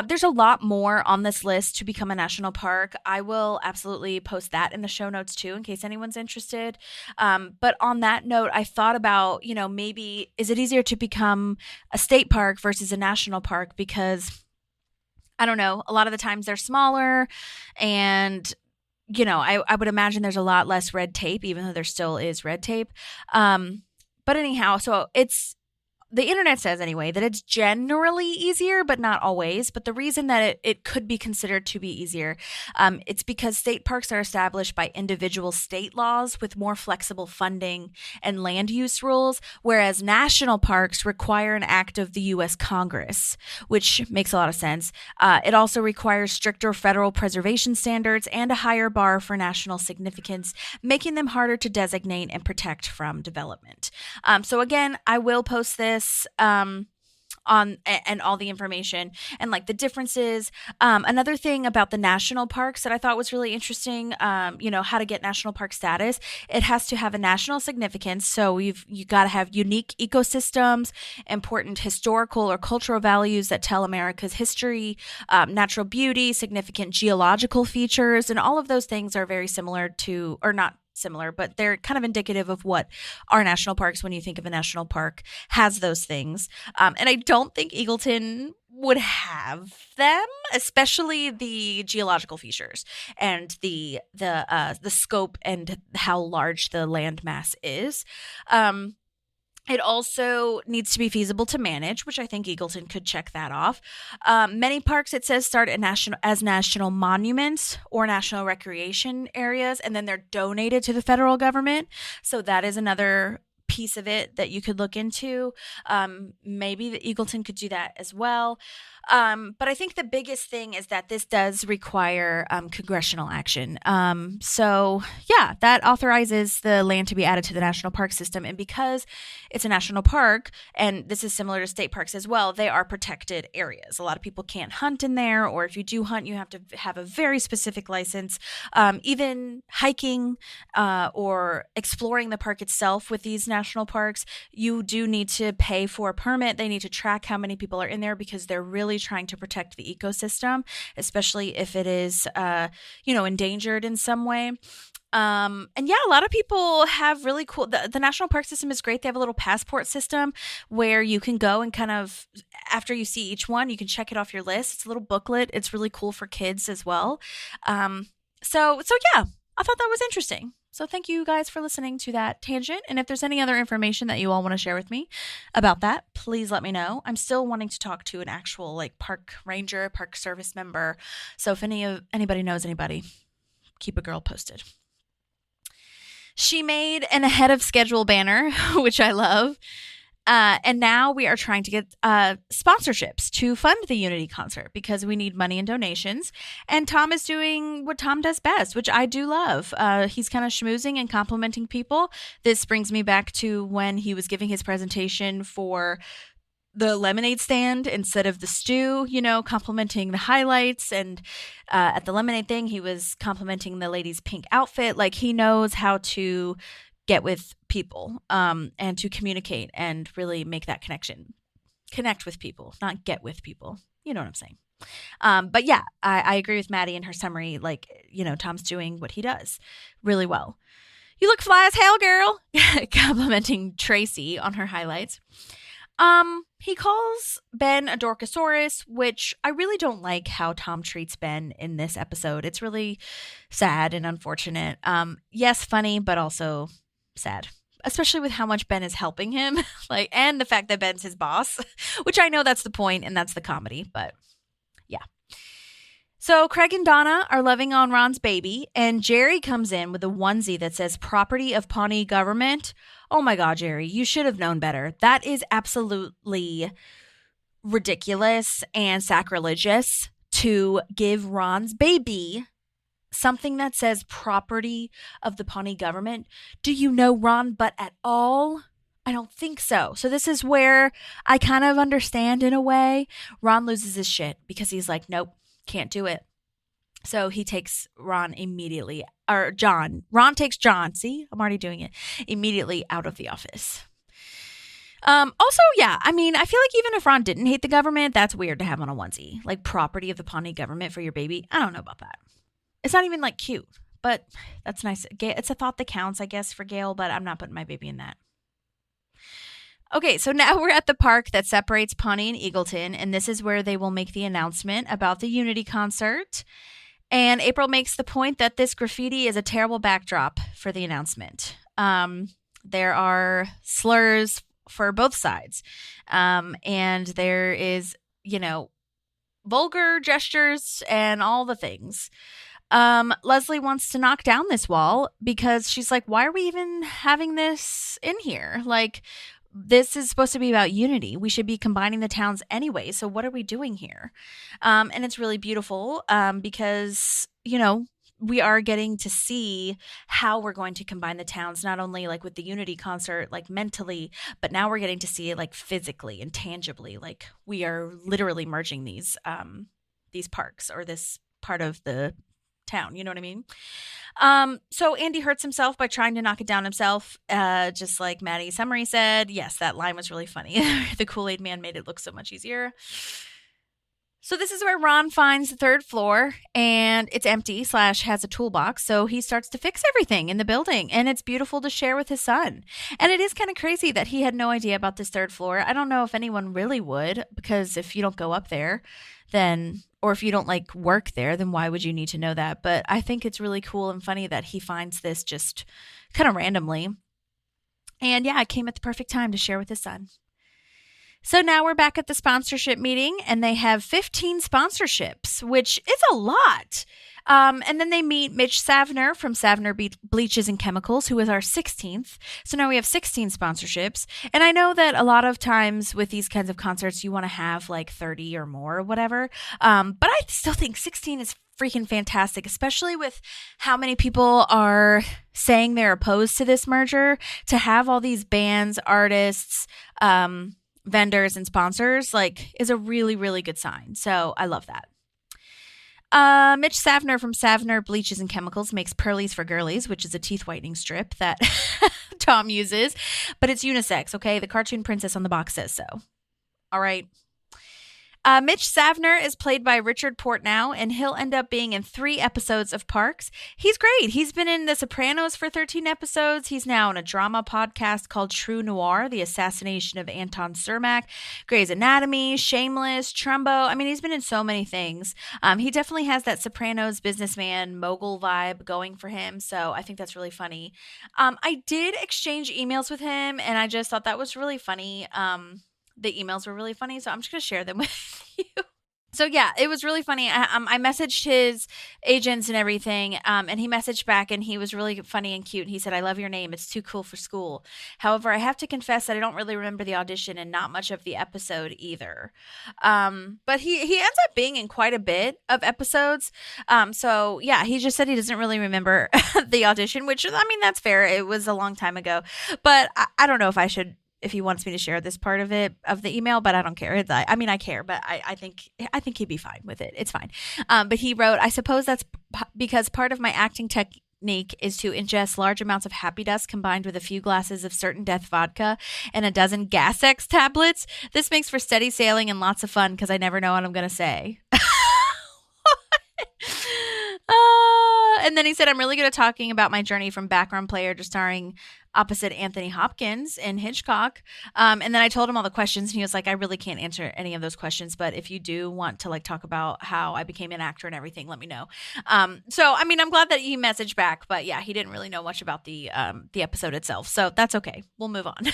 B: There's a lot more on this list to become a national park. I will absolutely post that in the show notes too, in case anyone's interested. But on that note, I thought about, maybe is it easier to become a state park versus a national park? Because I don't know, a lot of the times they're smaller and I would imagine there's a lot less red tape, even though there still is red tape. But anyhow, so the internet says anyway that it's generally easier, but not always. But the reason that it could be considered to be easier, it's because state parks are established by individual state laws with more flexible funding and land use rules, whereas national parks require an act of the U.S. Congress, which makes a lot of sense. It also requires stricter federal preservation standards and a higher bar for national significance, making them harder to designate and protect from development. So again, I will post this on and all the information and like the differences. Another thing about the national parks that I thought was really interesting, how to get national park status. It has to have a national significance. So you got to have unique ecosystems, important historical or cultural values that tell America's history, natural beauty, significant geological features, and all of those things are very similar to, or not similar, but they're kind of indicative of what our national parks, when you think of a national park, has those things. And I don't think Eagleton would have them, especially the geological features and the scope and how large the land mass is. It also needs to be feasible to manage, which I think Eagleton could check that off. Many parks, it says, start as national monuments or national recreation areas, and then they're donated to the federal government. So that is another piece of it that you could look into. Maybe the Eagleton could do that as well. But I think the biggest thing is that this does require congressional action. So yeah, that authorizes the land to be added to the national park system. And because it's a national park, and this is similar to state parks as well, they are protected areas. A lot of people can't hunt in there, or if you do hunt, you have to have a very specific license. Even hiking or exploring the park itself with these national parks, you do need to pay for a permit. They need to track how many people are in there because they're really trying to protect the ecosystem, especially if it is, endangered in some way. And yeah, a lot of people have really cool, the national park system is great. They have a little passport system where you can go and kind of, after you see each one, you can check it off your list. It's a little booklet. It's really cool for kids as well. So yeah, I thought that was interesting. So thank you guys for listening to that tangent. And if there's any other information that you all want to share with me about that, please let me know. I'm still wanting to talk to an actual park ranger, park service member. So if anybody knows anybody, keep a girl posted. She made an ahead of schedule banner, which I love. And now we are trying to get sponsorships to fund the Unity concert because we need money and donations. And Tom is doing what Tom does best, which I do love. He's kind of schmoozing and complimenting people. This brings me back to when he was giving his presentation for the lemonade stand instead of the stew, complimenting the highlights. And at the lemonade thing, he was complimenting the lady's pink outfit. Like, he knows how to get with people and to communicate and really make that connection. Connect with people, not get with people. You know what I'm saying? But yeah, I agree with Maddie in her summary. Like, Tom's doing what he does really well. You look fly as hell, girl. Complimenting Tracy on her highlights. He calls Ben a Dorkosaurus, which I really don't like how Tom treats Ben in this episode. It's really sad and unfortunate. Yes, funny, but also sad, especially with how much Ben is helping him, and the fact that Ben's his boss, which I know that's the point and that's the comedy, but yeah. So Craig and Donna are loving on Ron's baby, and Jerry comes in with a onesie that says property of Pawnee government. Oh my God, Jerry, you should have known better. That is absolutely ridiculous and sacrilegious to give Ron's baby something that says property of the Pawnee government. Do you know Ron Butt at all? I don't think so. So this is where I kind of understand in a way. Ron loses his shit because he's like, nope, can't do it. So he takes Ron immediately, or John. Ron takes John. See, I'm already doing it. Immediately out of the office. Also, yeah, I mean, I feel like even if Ron didn't hate the government, that's weird to have on a onesie. Like, property of the Pawnee government for your baby. I don't know about that. It's not even like cute, but that's nice. It's a thought that counts, I guess, for Gail, but I'm not putting my baby in that. Okay, so now we're at the park that separates Pawnee and Eagleton, and this is where they will make the announcement about the Unity concert. And April makes the point that this graffiti is a terrible backdrop for the announcement. There are slurs for both sides, and there is, vulgar gestures and all the things. Leslie wants to knock down this wall because she's like, why are we even having this in here? Like, this is supposed to be about unity. We should be combining the towns anyway. So what are we doing here? And it's really beautiful because, we are getting to see how we're going to combine the towns, not only like with the Unity concert, like mentally, but now we're getting to see it like physically and tangibly. Like, we are literally merging these parks or this part of the town. You know what I mean? So Andy hurts himself by trying to knock it down himself. Just like Maddie's summary said, yes, that line was really funny. The Kool-Aid man made it look so much easier. So this is where Ron finds the third floor, and it's empty / has a toolbox. So he starts to fix everything in the building, and it's beautiful to share with his son. And it is kind of crazy that he had no idea about this third floor. I don't know if anyone really would, because if you don't go up there, then, or if you don't like work there, then why would you need to know that? But I think it's really cool and funny that he finds this just kind of randomly. And yeah, it came at the perfect time to share with his son. So now we're back at the sponsorship meeting, and they have 15 sponsorships, which is a lot. And then they meet Mitch Savner from Savner Bleaches and Chemicals, who is our 16th. So now we have 16 sponsorships. And I know that a lot of times with these kinds of concerts, you want to have like 30 or more or whatever. But I still think 16 is freaking fantastic, especially with how many people are saying they're opposed to this merger. To have all these bands, artists, vendors, and sponsors is a really, really good sign. So I love that. Mitch Savner from Savner Bleaches and Chemicals makes Pearlies for Girlies, which is a teeth whitening strip that Tom uses, but it's unisex, okay? The cartoon princess on the box says so. All right. Mitch Savner is played by Richard Portnow, and he'll end up being in 3 episodes of Parks. He's great. He's been in The Sopranos for 13 episodes. He's now in a drama podcast called True Noir, The Assassination of Anton Cermak, Grey's Anatomy, Shameless, Trumbo. I mean, he's been in so many things. He definitely has that Sopranos businessman mogul vibe going for him, so I think that's really funny. I did exchange emails with him, and I just thought that was really funny. The emails were really funny, so I'm just going to share them with you. So yeah, it was really funny. I messaged his agents and everything, and he messaged back, and he was really funny and cute. He said, "I love your name. It's too cool for school." However, I have to confess that I don't really remember the audition and not much of the episode either. But he ends up being in quite a bit of episodes. So yeah, he just said he doesn't really remember the audition, which I mean that's fair. It was a long time ago, but I don't know if he wants me to share this part of it of the email, but I don't care. I mean, I care, but I think he'd be fine with it. It's fine. But he wrote, "I suppose that's because part of my acting technique is to ingest large amounts of happy dust combined with a few glasses of certain death vodka and a dozen Gas X tablets. This makes for steady sailing and lots of fun because I never know what I'm going to say." And then he said, "I'm really good at talking about my journey from background player to starring opposite Anthony Hopkins in Hitchcock." And then I told him all the questions, and he was like, "I really can't answer any of those questions, but if you do want to like talk about how I became an actor and everything, let me know." So I mean, I'm glad that he messaged back, but yeah, he didn't really know much about the episode itself, so that's okay. We'll move on.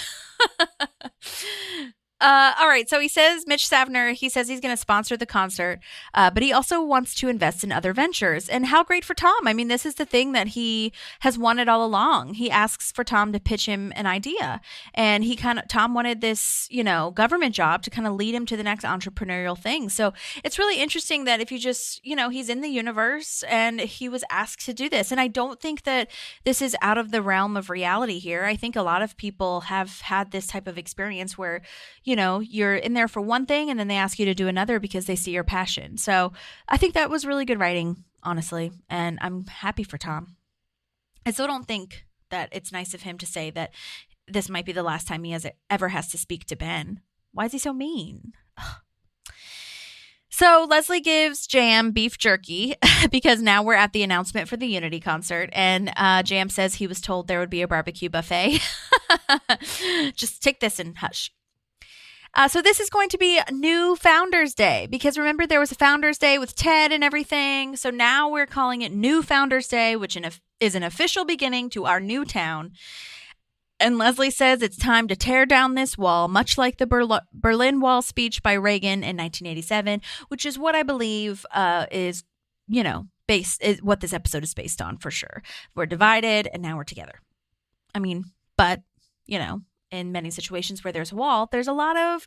B: All right. So he says, Mitch Savner, he says he's going to sponsor the concert, but he also wants to invest in other ventures. And how great for Tom. I mean, this is the thing that he has wanted all along. He asks for Tom to pitch him an idea. And Tom wanted this, government job to kind of lead him to the next entrepreneurial thing. So it's really interesting that if you just, he's in the universe and he was asked to do this. And I don't think that this is out of the realm of reality here. I think a lot of people have had this type of experience where, you're in there for one thing and then they ask you to do another because they see your passion. So I think that was really good writing, honestly. And I'm happy for Tom. I still don't think that it's nice of him to say that this might be the last time he ever has to speak to Ben. Why is he so mean? Ugh. So Leslie gives Jam beef jerky because now we're at the announcement for the Unity concert. And Jam says he was told there would be a barbecue buffet. Just take this and hush. So this is going to be New Founders Day because remember there was a Founders Day with Ted and everything. So now we're calling it New Founders Day, which is an official beginning to our new town. And Leslie says it's time to tear down this wall, much like the Berlin Wall speech by Reagan in 1987, which is what I believe is what this episode is based on for sure. We're divided and now we're together. I mean, but, in many situations where there's a wall, there's a lot of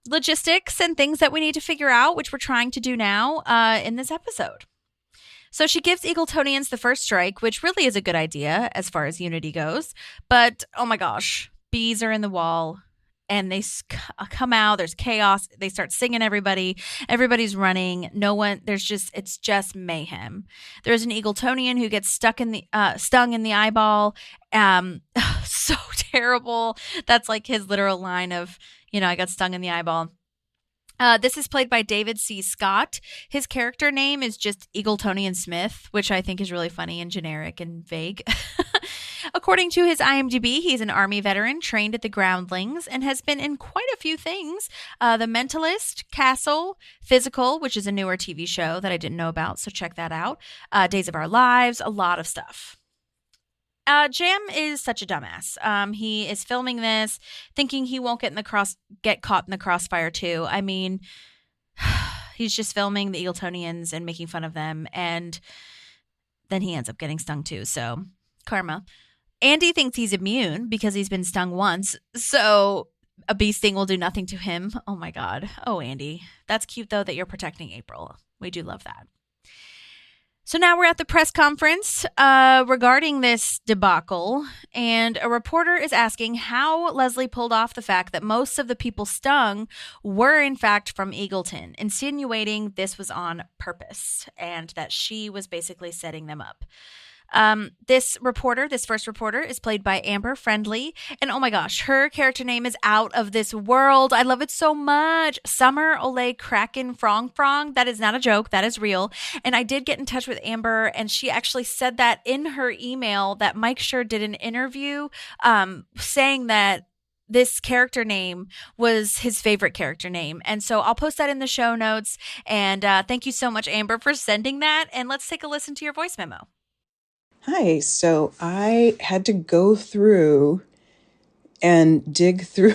B: logistics and things that we need to figure out, which we're trying to do now in this episode. So she gives Eagletonians the first strike, which really is a good idea as far as Unity goes. But, oh my gosh, bees are in the wall and they come out. There's chaos. They start singing everybody. Everybody's running. It's just mayhem. There's an Eagletonian who gets stung in the eyeball. So terrible. That's like his literal line of, I got stung in the eyeball. This is played by David C. Scott. His character name is just Eagletonian Smith, which I think is really funny and generic and vague. According to his IMDb, he's an Army veteran trained at the Groundlings and has been in quite a few things. The Mentalist, Castle, Physical, which is a newer TV show that I didn't know about, so check that out. Days of Our Lives, a lot of stuff. Jam is such a dumbass. He is filming this, thinking he won't get caught in the crossfire too. I mean, he's just filming the Eagletonians and making fun of them, and then he ends up getting stung too. So, karma. Andy thinks he's immune because he's been stung once, so a bee sting will do nothing to him. Oh my God. Oh, Andy. That's cute though that you're protecting April. We do love that. So now we're at the press conference regarding this debacle, and a reporter is asking how Leslie pulled off the fact that most of the people stung were in fact from Eagleton, insinuating this was on purpose and that she was basically setting them up. This first reporter is played by Amber Friendly. And oh my gosh, her character name is out of this world. I love it so much. Summer Olay Kraken Frong. That is not a joke. That is real. And I did get in touch with Amber, and she actually said that in her email that Mike Schur did an interview saying that this character name was his favorite character name. And so I'll post that in the show notes. And thank you so much, Amber, for sending that. And let's take a listen to your voice memo.
E: Hi, so I had to go through and dig through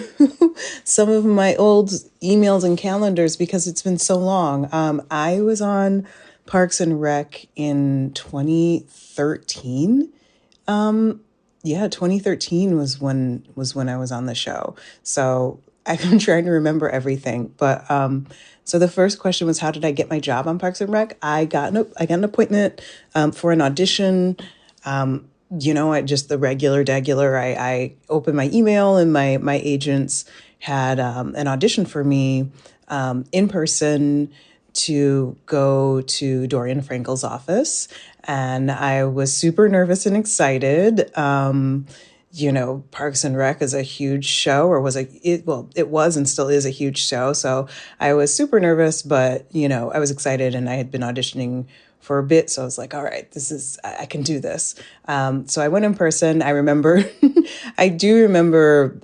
E: some of my old emails and calendars because it's been so long. I was on Parks and Rec in 2013. Yeah, 2013 was when I was on the show. So I'm trying to remember everything. But so the first question was, how did I get my job on Parks and Rec? I got an appointment for an audition. I just the regular. I opened my email and my agents had an audition for me in person to go to Dorian Frankel's office. And I was super nervous and excited. Parks and Rec is a huge show, or it was and still is a huge show. So I was super nervous, but, I was excited and I had been auditioning for a bit. So I was like, all right, I can do this. So I went in person. I do remember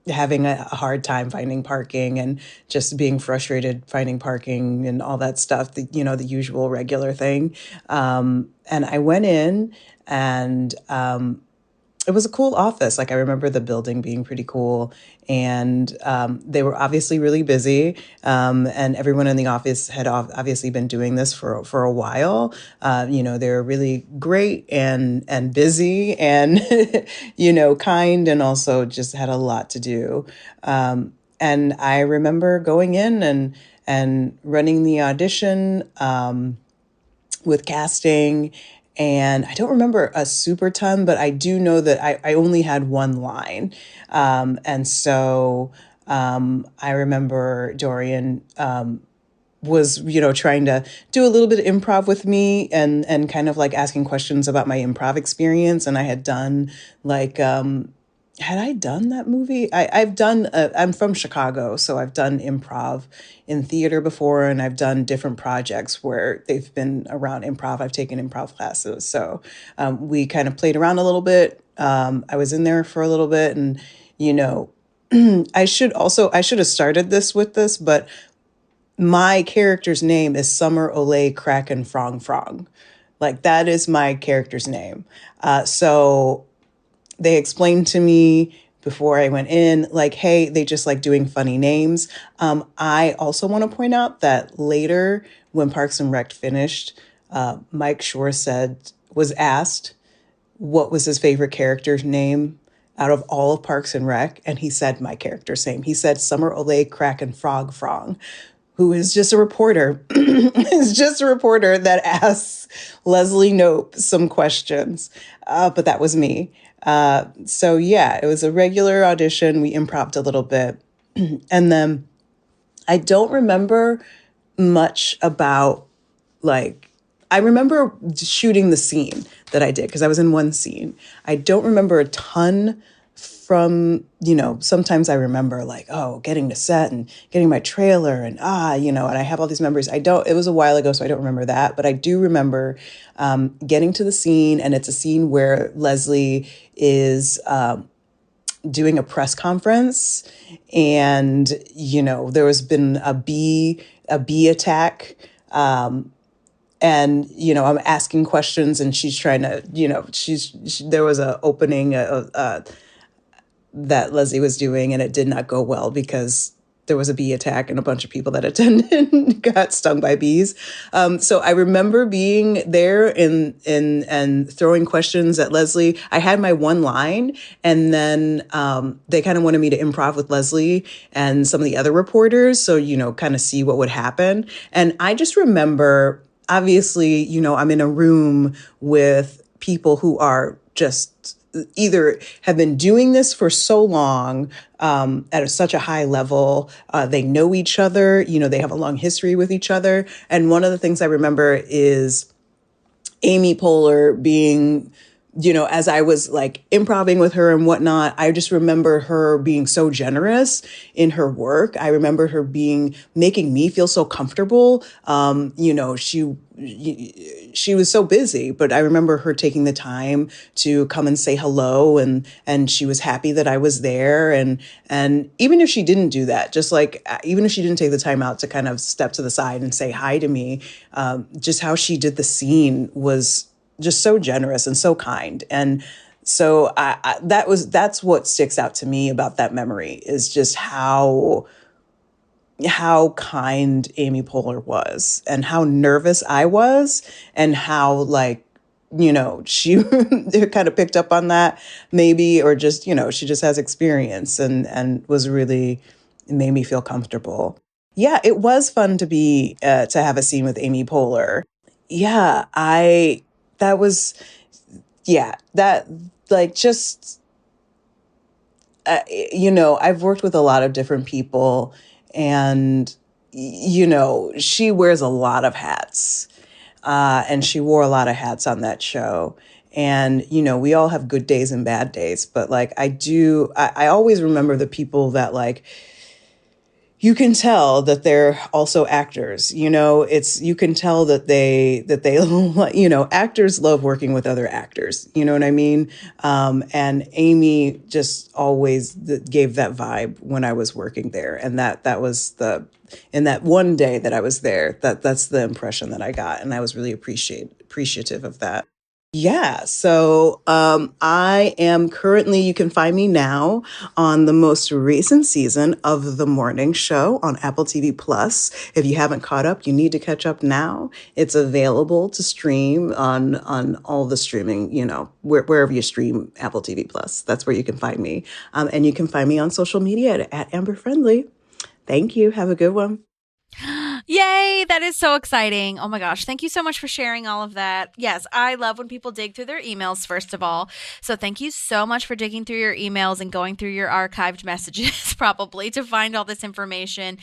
E: having a hard time finding parking and just being frustrated finding parking and all that stuff, the usual regular thing. And I went in and it was a cool office. Like I remember the building being pretty cool, and they were obviously really busy. And everyone in the office had obviously been doing this for a while. They were really great and busy and kind, and also just had a lot to do. And I remember going in and running the audition with casting. And I don't remember a super ton, but I do know that I only had one line. And so I remember Dorian was, trying to do a little bit of improv with me and kind of like asking questions about my improv experience. And I had done had I done that movie? I'm from Chicago, so I've done improv in theater before, and I've done different projects where they've been around improv. I've taken improv classes. So we kind of played around a little bit. I was in there for a little bit, and, I should have started with this, but my character's name is Summer Olay Kraken Frong Frong. Like that is my character's name. So they explained to me before I went in, like, hey, they just like doing funny names. I also want to point out that later when Parks and Rec finished, Mike Schur was asked what was his favorite character's name out of all of Parks and Rec. And he said my character's name. He said Summer Olay Kraken Frog Frong, who is just a reporter, that asks Leslie Knope some questions. But that was me. So yeah, it was a regular audition. We improv'd a little bit. And then I don't remember much about I remember shooting the scene that I did because I was in one scene. I don't remember a ton from, sometimes I remember getting to set and getting my trailer and and I have all these memories. It was a while ago, so I don't remember that, but I do remember getting to the scene, and it's a scene where Leslie is doing a press conference, and, there has been a bee attack. And, I'm asking questions, and she's trying to, there was an opening that Leslie was doing, and it did not go well because there was a bee attack and a bunch of people that attended got stung by bees. So I remember being there and throwing questions at Leslie. I had my one line, and then they kind of wanted me to improv with Leslie and some of the other reporters. So, kind of see what would happen. And I just remember, obviously, I'm in a room with people who are just either have been doing this for so long at such a high level. They know each other, they have a long history with each other. And one of the things I remember is Amy Poehler being, as I was improving with her and whatnot, I just remember her being so generous in her work. I remember her making me feel so comfortable. She was so busy, but I remember her taking the time to come and say hello, and she was happy that I was there. And even if she didn't do that, even if she didn't take the time out to kind of step to the side and say hi to me, just how she did the scene was just so generous and so kind. And So that's what sticks out to me about that memory, is just how kind Amy Poehler was, and how nervous I was, and how, like, she kind of picked up on that, maybe, or just, she just has experience, and was really, it made me feel comfortable. Yeah, it was fun to have a scene with Amy Poehler. Yeah, that was, yeah, that, like, just, I've worked with a lot of different people, and, she wears a lot of hats. And she wore a lot of hats on that show. And, we all have good days and bad days, but, like, I always remember the people that, like, you can tell that they're also actors. You can tell that they actors love working with other actors. You know what I mean? And Amy just always gave that vibe when I was working there. And that was in that one day that I was there, that's the impression that I got. And I was really appreciative of that. Yeah, so I am currently, you can find me now on the most recent season of The Morning Show on Apple TV Plus. If you haven't caught up, you need to catch up now. It's available to stream on all the streaming, wherever you stream Apple TV Plus. That's where you can find me. And you can find me on social media at Amber Friendly. Thank you. Have a good one.
B: Yay, that is so exciting. Oh my gosh, thank you so much for sharing all of that. Yes, I love when people dig through their emails, first of all. So thank you so much for digging through your emails and going through your archived messages probably to find all this information.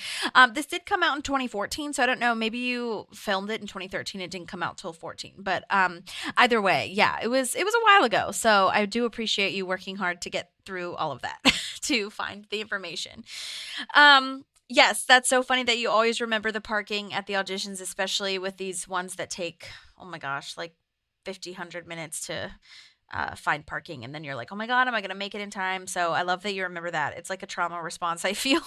B: This did come out in 2014, so I don't know, maybe you filmed it in 2013. It didn't come out till 14. But either way, yeah, it was a while ago. So I do appreciate you working hard to get through all of that to find the information. Yes, that's so funny that you always remember the parking at the auditions, especially with these ones that take, oh my gosh, like 100 minutes to find parking. And then you're like, oh my God, am I going to make it in time? So I love that you remember that. It's like a trauma response, I feel.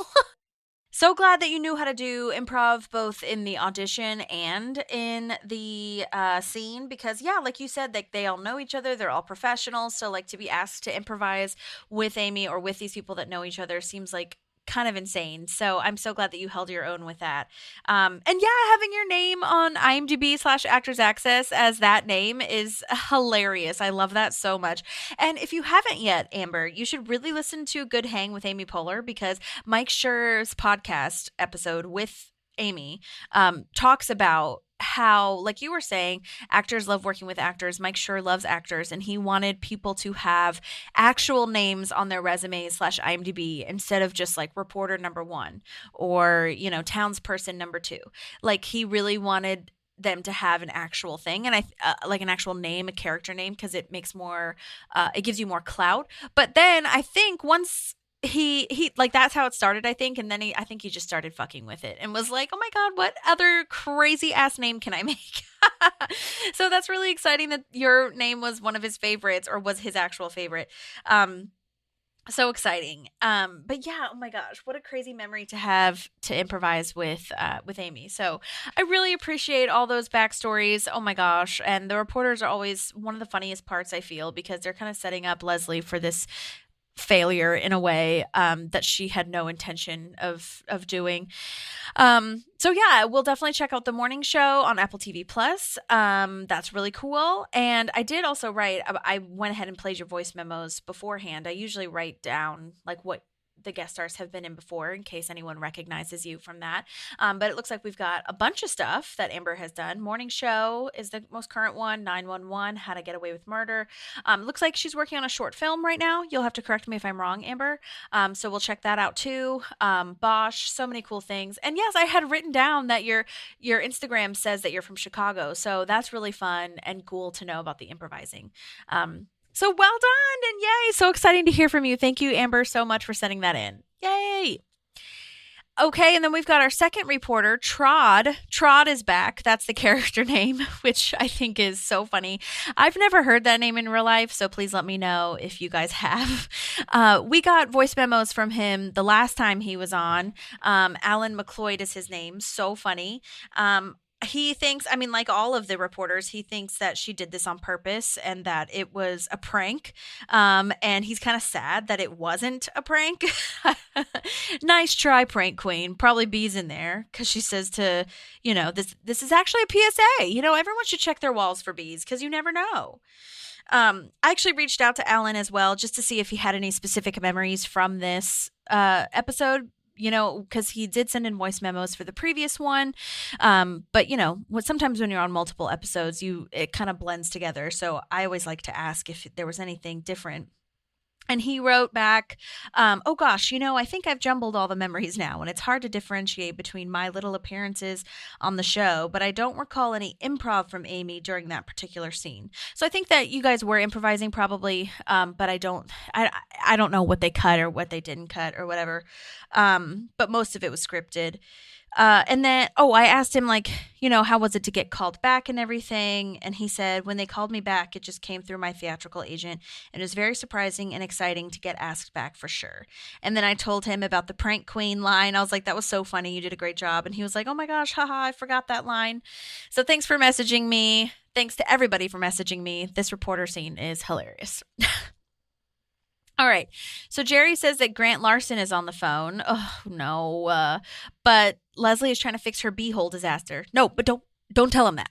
B: So glad that you knew how to do improv both in the audition and in the scene, because yeah, like you said, like they all know each other. They're all professionals. So like to be asked to improvise with Amy or with these people that know each other seems like kind of insane. So I'm so glad that you held your own with that. And yeah, having your name on IMDb/Actors Access as that name is hilarious. I love that so much. And if you haven't yet, Amber, you should really listen to Good Hang with Amy Poehler, because Mike Schur's podcast episode with Amy talks about how, like you were saying, actors love working with actors. Mike Schur loves actors, and he wanted people to have actual names on their resumes/IMDb instead of just like reporter number 1 or, townsperson number 2. Like he really wanted them to have an actual thing, and like an actual name, a character name, because it makes more, it gives you more clout. But then I think once he like, that's how it started, I think. And then I think he just started fucking with it and was like, oh my God, what other crazy ass name can I make? So that's really exciting that your name was one of his favorites, or was his actual favorite. So exciting. But yeah, oh my gosh, what a crazy memory to have to improvise with Amy. So I really appreciate all those backstories. Oh my gosh. And the reporters are always one of the funniest parts, I feel, because they're kind of setting up Leslie for this failure in a way that she had no intention of doing. So yeah, we'll definitely check out The Morning Show on Apple TV Plus. That's really cool. And I did also write, I went ahead and played your voice memos beforehand. I usually write down like what the guest stars have been in before, in case anyone recognizes you from that. But it looks like we've got a bunch of stuff that Amber has done. Morning Show is the most current one. 911, How to Get Away with Murder. Looks like she's working on a short film right now. You'll have to correct me if I'm wrong, Amber. So we'll check that out too. Bosch, so many cool things. And yes, I had written down that your Instagram says that you're from Chicago. So that's really fun and cool to know about the improvising. So well done, and yay, so exciting to hear from you. Thank you, Amber, so much for sending that in. Yay. Okay, and then we've got our second reporter, Trod. Trod is back. That's the character name, which I think is so funny. I've never heard that name in real life, so please let me know if you guys have. We got voice memos from him the last time he was on. Alan McLeod is his name. So funny. he thinks, I mean, like all of the reporters, he thinks that she did this on purpose and that it was a prank. And he's kind of sad that it wasn't a prank. Nice try, prank queen. Probably bees in there because she says to, this is actually a PSA. Everyone should check their walls for bees because you never know. I actually reached out to Alan as well just to see if he had any specific memories from this episode, because he did send in voice memos for the previous one. But, sometimes when you're on multiple episodes, it kind of blends together. So I always like to ask if there was anything different. And he wrote back, oh gosh, I think I've jumbled all the memories now, and it's hard to differentiate between my little appearances on the show, but I don't recall any improv from Amy during that particular scene. So I think that you guys were improvising probably, but I don't know what they cut or what they didn't cut or whatever. But most of it was scripted. And then, I asked him, how was it to get called back and everything? And he said, when they called me back, it just came through my theatrical agent. And it was very surprising and exciting to get asked back for sure. And then I told him about the prank queen line. I was like, that was so funny. You did a great job. And he was like, oh my gosh, haha, I forgot that line. So thanks for messaging me. Thanks to everybody for messaging me. This reporter scene is hilarious. All right. So Jerry says that Grant Larson is on the phone. Oh, no. But Leslie is trying to fix her beehole disaster. No, but don't tell him that.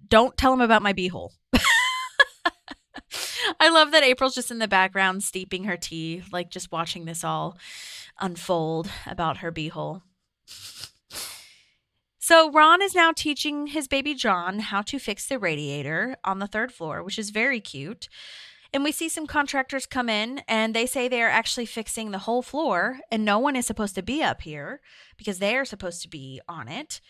B: Don't tell him about my beehole. I love that April's just in the background steeping her tea, just watching this all unfold about her beehole. So Ron is now teaching his baby John how to fix the radiator on the 3rd floor, which is very cute. And we see some contractors come in and they say they're actually fixing the whole floor and no one is supposed to be up here because they are supposed to be on it.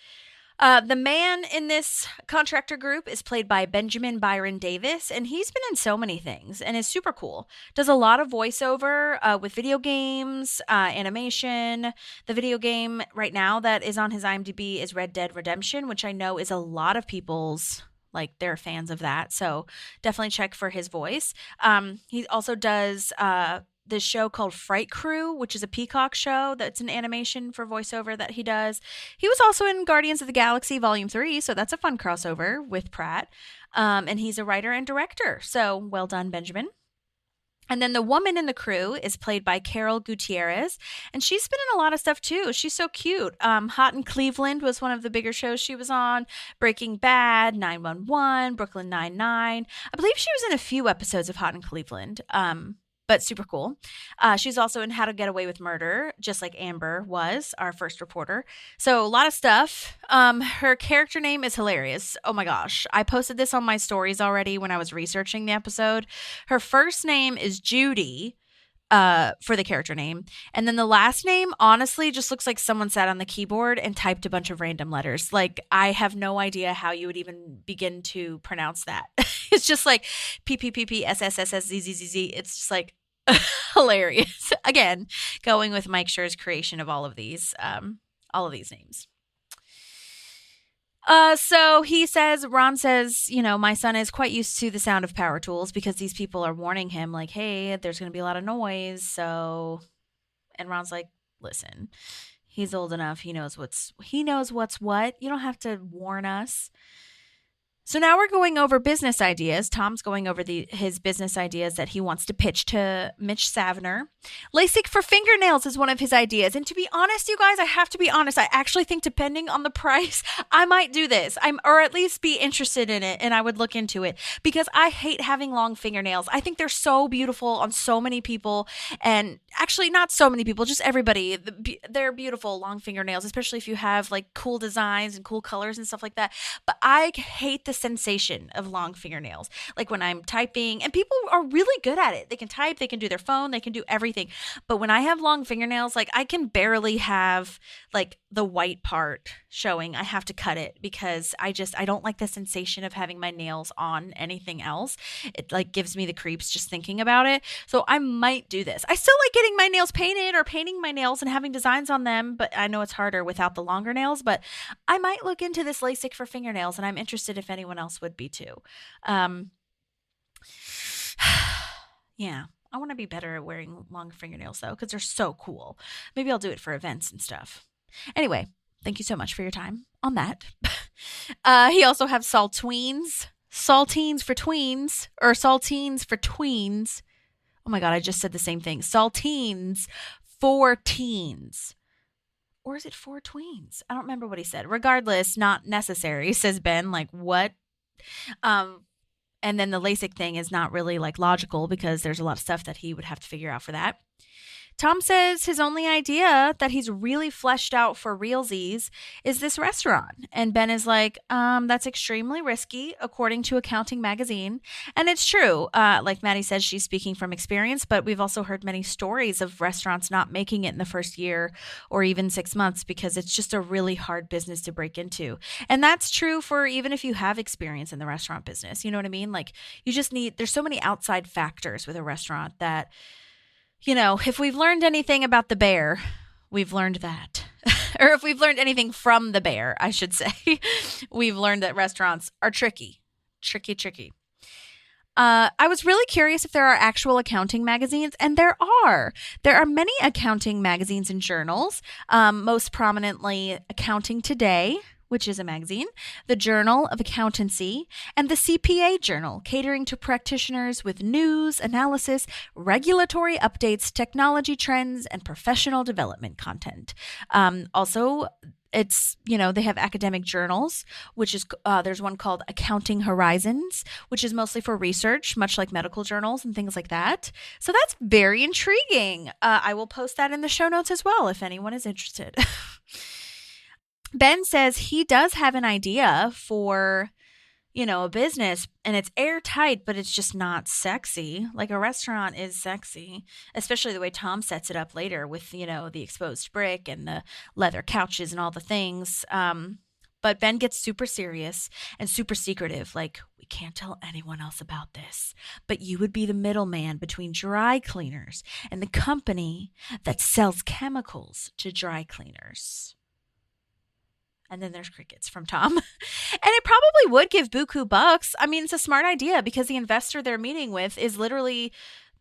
B: The man in this contractor group is played by Benjamin Byron Davis, and he's been in so many things and is super cool. Does a lot of voiceover with video games, animation. The video game right now that is on his IMDb is Red Dead Redemption, which I know is a lot of people's they're fans of that. So definitely check for his voice. He also does this show called Fright Crew, which is a Peacock show that's an animation for voiceover that he does. He was also in Guardians of the Galaxy Volume 3, so that's a fun crossover with Pratt. And he's a writer and director. So well done, Benjamin. And then the woman in the crew is played by Carol Gutierrez, and she's been in a lot of stuff too. She's so cute. Hot in Cleveland was one of the bigger shows she was on. Breaking Bad, 911, Brooklyn Nine-Nine. I believe she was in a few episodes of Hot in Cleveland, but super cool. She's also in How to Get Away with Murder, just like Amber was, our first reporter. So a lot of stuff. Her character name is hilarious. Oh my gosh. I posted this on my stories already when I was researching the episode. Her first name is Judy, for the character name. And then the last name honestly just looks like someone sat on the keyboard and typed a bunch of random letters. I have no idea how you would even begin to pronounce that. It's just PPPPSSSSZZZZ. It's just hilarious. Again, going with Mike Schur's creation of all of these names. So Ron says, my son is quite used to the sound of power tools because these people are warning him hey, there's going to be a lot of noise. So, and Ron's like, listen, he's old enough. He knows what's what. You don't have to warn us. So now we're going over business ideas. Tom's going over his business ideas that he wants to pitch to Mitch Savner. LASIK for fingernails is one of his ideas. And to be honest, you guys, I have to be honest. I actually think depending on the price, I might do this. Or at least be interested in it. And I would look into it because I hate having long fingernails. I think they're so beautiful on so many people. And actually not so many people, just everybody. They're beautiful long fingernails, especially if you have cool designs and cool colors and stuff like that. But I hate the sensation of long fingernails. When I'm typing, and people are really good at it. They can type, they can do their phone, they can do everything. But when I have long fingernails, I can barely have the white part showing. I have to cut it because I don't like the sensation of having my nails on anything else. It gives me the creeps just thinking about it. So I might do this. I still like getting my nails painted or painting my nails and having designs on them, but I know it's harder without the longer nails. But I might look into this LASIK for fingernails, and I'm interested if anyone else would be too. Yeah, I want to be better at wearing long fingernails though, because they're so cool. Maybe I'll do it for events and stuff. Anyway, thank you so much for your time on that. He also has saltines. Saltines for tweens. Or saltines for tweens. Oh my God, I just said the same thing. Saltines for teens. Or is it for tweens? I don't remember what he said. Regardless, not necessary, says Ben. Like, what? And then the LASIK thing is not really like logical because there's a lot of stuff that he would have to figure out for that. Tom says his only idea that he's really fleshed out for realsies is this restaurant. And Ben is like, that's extremely risky, according to Accounting Magazine. And it's true. Like Maddie says, she's speaking from experience, but we've also heard many stories of restaurants not making it in the first year or even 6 months because it's just a really hard business to break into. And that's true for even if you have experience in the restaurant business. You know what I mean? Like, you just need, there's so many outside factors with a restaurant that, you know, if we've learned anything about the bear, we've learned that. Or if we've learned anything from the bear, I should say, we've learned that restaurants are tricky. Tricky. I was really curious if there are actual accounting magazines, and there are. There are many accounting magazines and journals, most prominently Accounting Today, which is a magazine, the Journal of Accountancy, and the CPA Journal, catering to practitioners with news, analysis, regulatory updates, technology trends, and professional development content. Also, it's, you know, they have academic journals, which is, there's one called Accounting Horizons, which is mostly for research, much like medical journals and things like that. So that's very intriguing. I will post that in the show notes as well if anyone is interested. Ben says he does have an idea for, you know, a business, and it's airtight, but it's just not sexy. Like, a restaurant is sexy, especially the way Tom sets it up later with, you know, the exposed brick and the leather couches and all the things. But Ben gets super serious and super secretive. Like, we can't tell anyone else about this, but you would be the middleman between dry cleaners and the company that sells chemicals to dry cleaners. And then there's crickets from Tom. And it probably would give buku bucks. I mean, it's a smart idea because the investor they're meeting with is literally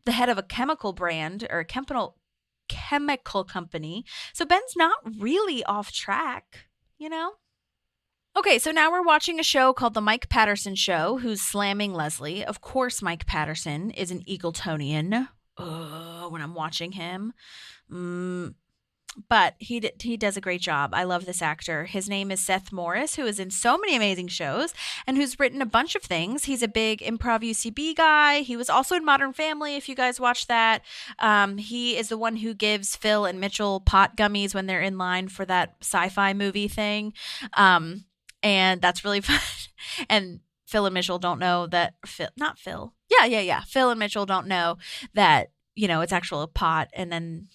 B: the head of a chemical brand or a chemical company. So Ben's not really off track, you know? Okay, so now we're watching a show called The Mike Patterson Show, who's slamming Leslie. Of course, Mike Patterson is an Eagletonian. When I'm watching him. But he does a great job. I love this actor. His name is Seth Morris, who is in so many amazing shows and who's written a bunch of things. He's a big improv UCB guy. He was also in Modern Family, if you guys watch that. He is the one who gives Phil and Mitchell pot gummies when they're in line for that sci-fi movie thing. And that's really fun. And Phil and Mitchell don't know that Phil and Mitchell don't know that, you know, it's actual pot, and then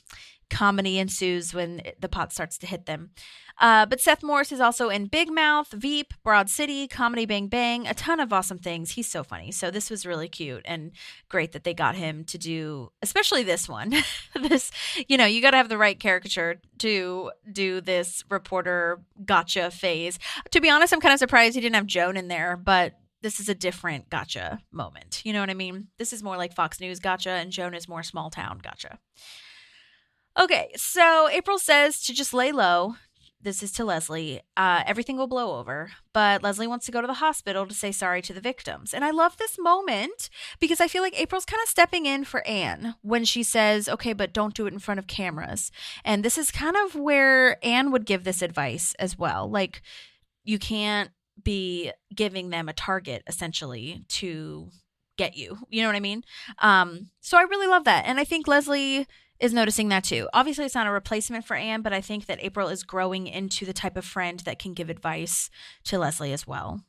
B: comedy ensues when the pot starts to hit them. But Seth Morris is also in Big Mouth, Veep, Broad City, Comedy Bang Bang, a ton of awesome things. He's so funny. So this was really cute and great that they got him to do, especially this one. This, you know, you got to have the right caricature to do this reporter gotcha phase. To be honest, I'm kind of surprised he didn't have Joan in there, but this is a different gotcha moment. You know what I mean? This is more like Fox News gotcha, and Joan is more small town gotcha. Okay, so April says to just lay low. This is to Leslie. Everything will blow over, but Leslie wants to go to the hospital to say sorry to the victims. And I love this moment because I feel like April's kind of stepping in for Anne when she says, okay, but don't do it in front of cameras. And this is kind of where Anne would give this advice as well. Like, you can't be giving them a target, essentially, to get you. You know what I mean? So I really love that. And I think Leslie is noticing that too. Obviously, it's not a replacement for Anne, but I think that April is growing into the type of friend that can give advice to Leslie as well,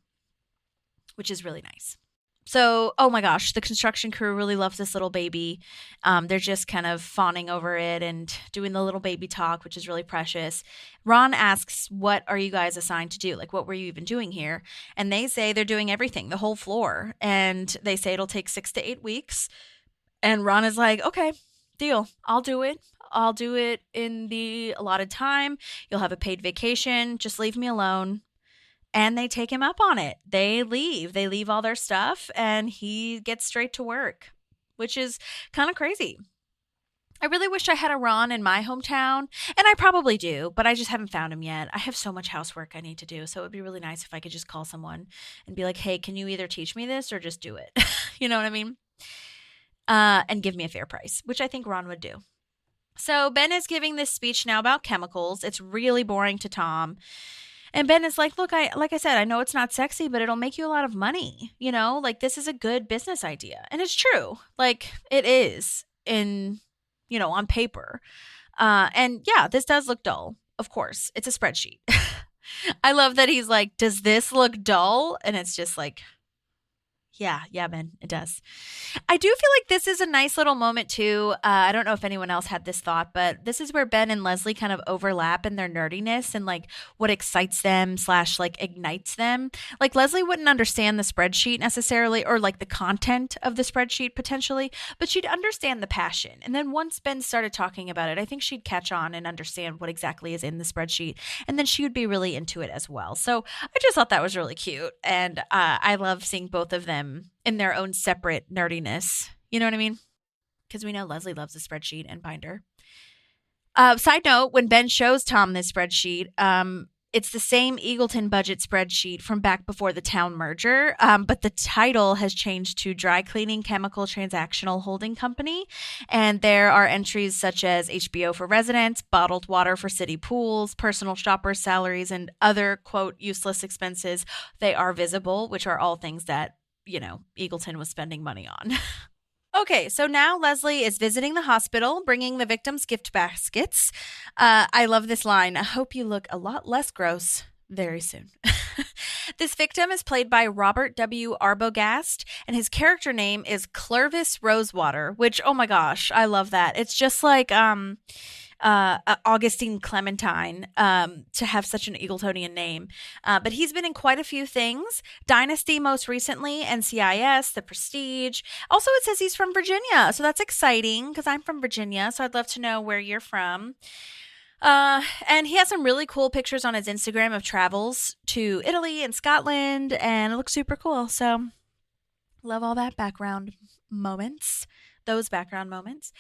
B: which is really nice. So, oh my gosh, the construction crew really loves this little baby. They're just kind of fawning over it and doing the little baby talk, which is really precious. Ron asks, what are you guys assigned to do? Like, what were you even doing here? And they say they're doing everything, the whole floor. And they say it'll take 6 to 8 weeks. And Ron is like, okay, deal. I'll do it. I'll do it in the allotted time. You'll have a paid vacation. Just leave me alone. And they take him up on it. They leave all their stuff, and he gets straight to work, which is kind of crazy. I really wish I had a Ron in my hometown, and I probably do, but I just haven't found him yet. I have so much housework I need to do, so it would be really nice if I could just call someone and be like, hey, can you either teach me this or just do it? You know what I mean? And give me a fair price, which I think Ron would do. So Ben is giving this speech now about chemicals. It's really boring to Tom. And Ben is like, look, like I said, I know it's not sexy, but it'll make you a lot of money. You know, like this is a good business idea. And it's true. Like it is on paper. And yeah, this does look dull. Of course, it's a spreadsheet. I love that he's like, does this look dull? And it's just like, yeah, Ben, it does. I do feel like this is a nice little moment too. I don't know if anyone else had this thought, but this is where Ben and Leslie kind of overlap in their nerdiness and like what excites them / like ignites them. Like Leslie wouldn't understand the spreadsheet necessarily or like the content of the spreadsheet potentially, but she'd understand the passion. And then once Ben started talking about it, I think she'd catch on and understand what exactly is in the spreadsheet. And then she would be really into it as well. So I just thought that was really cute. And I love seeing both of them in their own separate nerdiness. You know what I mean? Because we know Leslie loves a spreadsheet and binder. Side note, when Ben shows Tom this spreadsheet, it's the same Eagleton budget spreadsheet from back before the town merger, but the title has changed to Dry Cleaning Chemical Transactional Holding Company. And there are entries such as HBO for residents, bottled water for city pools, personal shoppers' salaries, and other, quote, useless expenses. They are visible, which are all things that Eagleton was spending money on. Okay, so now Leslie is visiting the hospital, bringing the victims gift baskets. I love this line. I hope you look a lot less gross very soon. This victim is played by Robert W. Arbogast, and his character name is Clervis Rosewater, which, oh my gosh, I love that. It's just like Augustine Clementine to have such an Eagletonian name. But he's been in quite a few things. Dynasty most recently, NCIS, The Prestige. Also, it says he's from Virginia, so that's exciting because I'm from Virginia, so I'd love to know where you're from. And he has some really cool pictures on his Instagram of travels to Italy and Scotland, and it looks super cool. So love all that those background moments.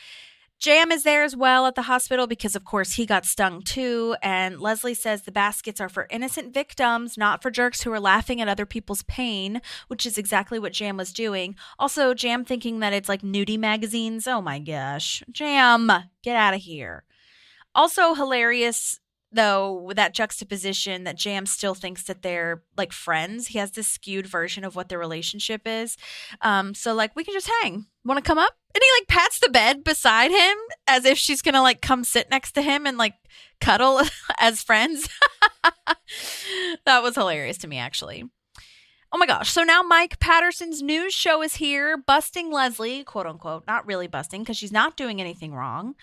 B: Jam is there as well at the hospital because, of course, he got stung too. And Leslie says the baskets are for innocent victims, not for jerks who are laughing at other people's pain, which is exactly what Jam was doing. Also, Jam thinking that it's like nudie magazines. Oh my gosh. Jam, get out of here. Also hilarious, though, with that juxtaposition that Jam still thinks that they're like friends. He has this skewed version of what their relationship is. So like, we can just hang. Want to come up? And he like pats the bed beside him as if she's going to like come sit next to him and like cuddle as friends. That was hilarious to me, actually. Oh my gosh. So now Mike Patterson's news show is here, busting Leslie, quote unquote, not really busting because she's not doing anything wrong.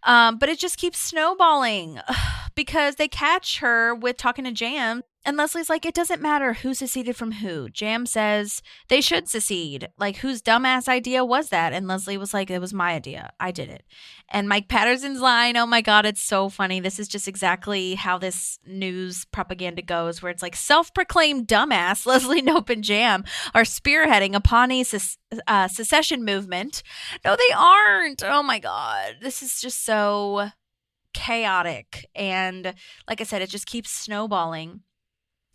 B: But it just keeps snowballing because they catch her with talking to Jam. And Leslie's like, it doesn't matter who seceded from who. Jam says they should secede. Like, whose dumbass idea was that? And Leslie was like, it was my idea. I did it. And Mike Patterson's line, oh my God, it's so funny. This is just exactly how this news propaganda goes, where it's like self-proclaimed dumbass Leslie Knope and Jam are spearheading a Pawnee secession movement. No, they aren't. Oh my God. This is just so chaotic. And like I said, it just keeps snowballing.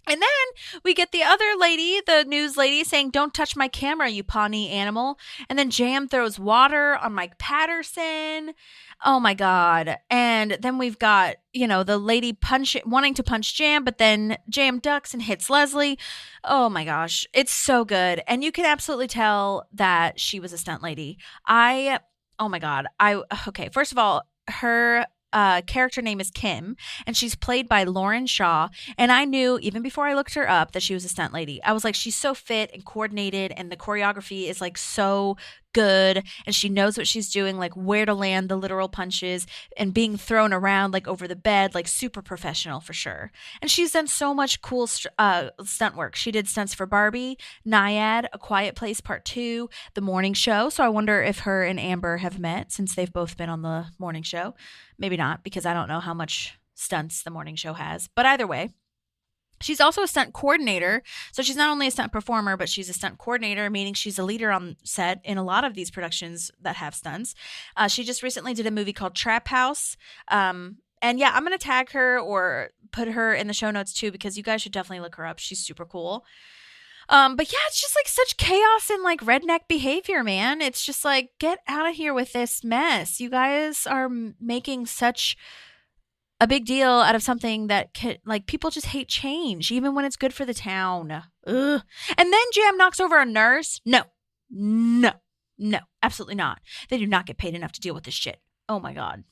B: And then we get the other lady, the news lady, saying, don't touch my camera, you Pawnee animal. And then Jam throws water on Mike Patterson. Oh, my God. And then we've got, the lady wanting to punch Jam, but then Jam ducks and hits Leslie. Oh, my gosh. It's so good. And you can absolutely tell that she was a stunt lady. Oh, my God. Okay, first of all, her character name is Kim, and she's played by Lauren Shaw. And I knew even before I looked her up that she was a stunt lady. I was like, she's so fit and coordinated, and the choreography is like so good, and she knows what she's doing, like where to land the literal punches and being thrown around like over the bed, like super professional for sure. And she's done so much cool stunt work. She did stunts for Barbie, Naiad, A Quiet Place Part 2, The Morning Show. So I wonder if her and Amber have met since they've both been on The Morning Show. Maybe not, because I don't know how much stunts The Morning Show has. But either way, She's also a stunt coordinator. So she's not only a stunt performer, but she's a stunt coordinator, meaning she's a leader on set in a lot of these productions that have stunts. She just recently did a movie called Trap House. And yeah, I'm going to tag her or put her in the show notes too, because you guys should definitely look her up. She's super cool. But yeah, it's just like such chaos and like redneck behavior, man. It's just like, get out of here with this mess. You guys are making such a big deal out of something that can, like, people just hate change, even when it's good for the town. Ugh. And then Jam knocks over a nurse. No, absolutely not. They do not get paid enough to deal with this shit. Oh my God.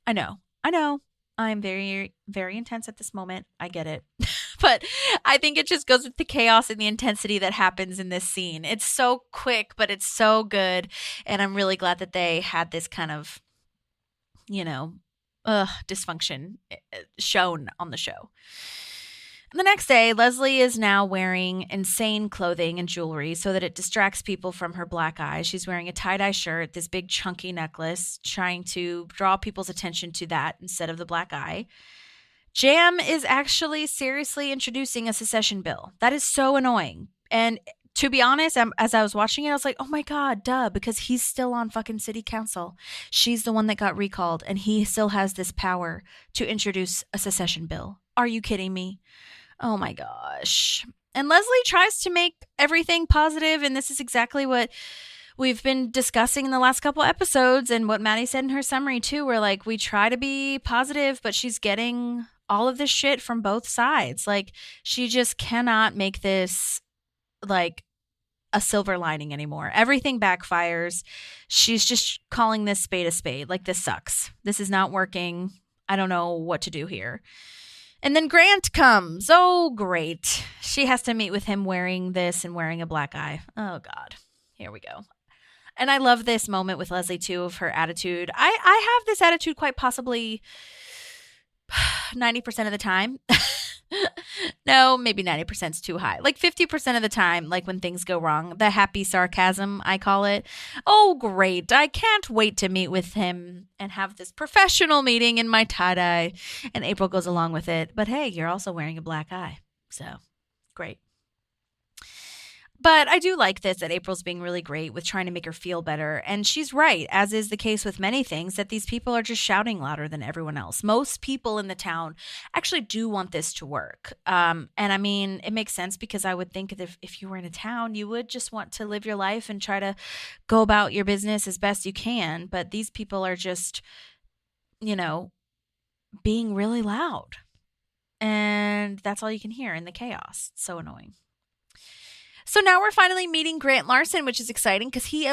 B: I know. I'm very, very intense at this moment. I get it. But I think it just goes with the chaos and the intensity that happens in this scene. It's so quick, but it's so good. And I'm really glad that they had this kind of, dysfunction shown on the show. The next day, Leslie is now wearing insane clothing and jewelry so that it distracts people from her black eye. She's wearing a tie-dye shirt, this big chunky necklace, trying to draw people's attention to that instead of the black eye. Jam is actually seriously introducing a secession bill. That is so annoying. And to be honest, as I was watching it, I was like, oh my God, duh, because he's still on fucking city council. She's the one that got recalled, and he still has this power to introduce a secession bill. Are you kidding me? Oh my gosh. And Leslie tries to make everything positive, and this is exactly what we've been discussing in the last couple episodes and what Maddie said in her summary too, where like we try to be positive, but she's getting all of this shit from both sides. Like she just cannot make this like a silver lining anymore. Everything backfires. She's just calling this spade a spade. Like, this sucks. This is not working. I don't know what to do here. And then Grant comes. Oh, great. She has to meet with him wearing this and wearing a black eye. Oh, God. Here we go. And I love this moment with Leslie, too, of her attitude. I have this attitude quite possibly 90% of the time. No, maybe 90% is too high. Like 50% of the time, like when things go wrong, the happy sarcasm, I call it. Oh, great. I can't wait to meet with him and have this professional meeting in my tie-dye. And April goes along with it. But hey, you're also wearing a black eye. So, great. But I do like this, that April's being really great with trying to make her feel better. And she's right, as is the case with many things, that these people are just shouting louder than everyone else. Most people in the town actually do want this to work. And I mean, it makes sense, because I would think that if you were in a town, you would just want to live your life and try to go about your business as best you can. But these people are just, being really loud. And that's all you can hear in the chaos. It's so annoying. So now we're finally meeting Grant Larson, which is exciting because he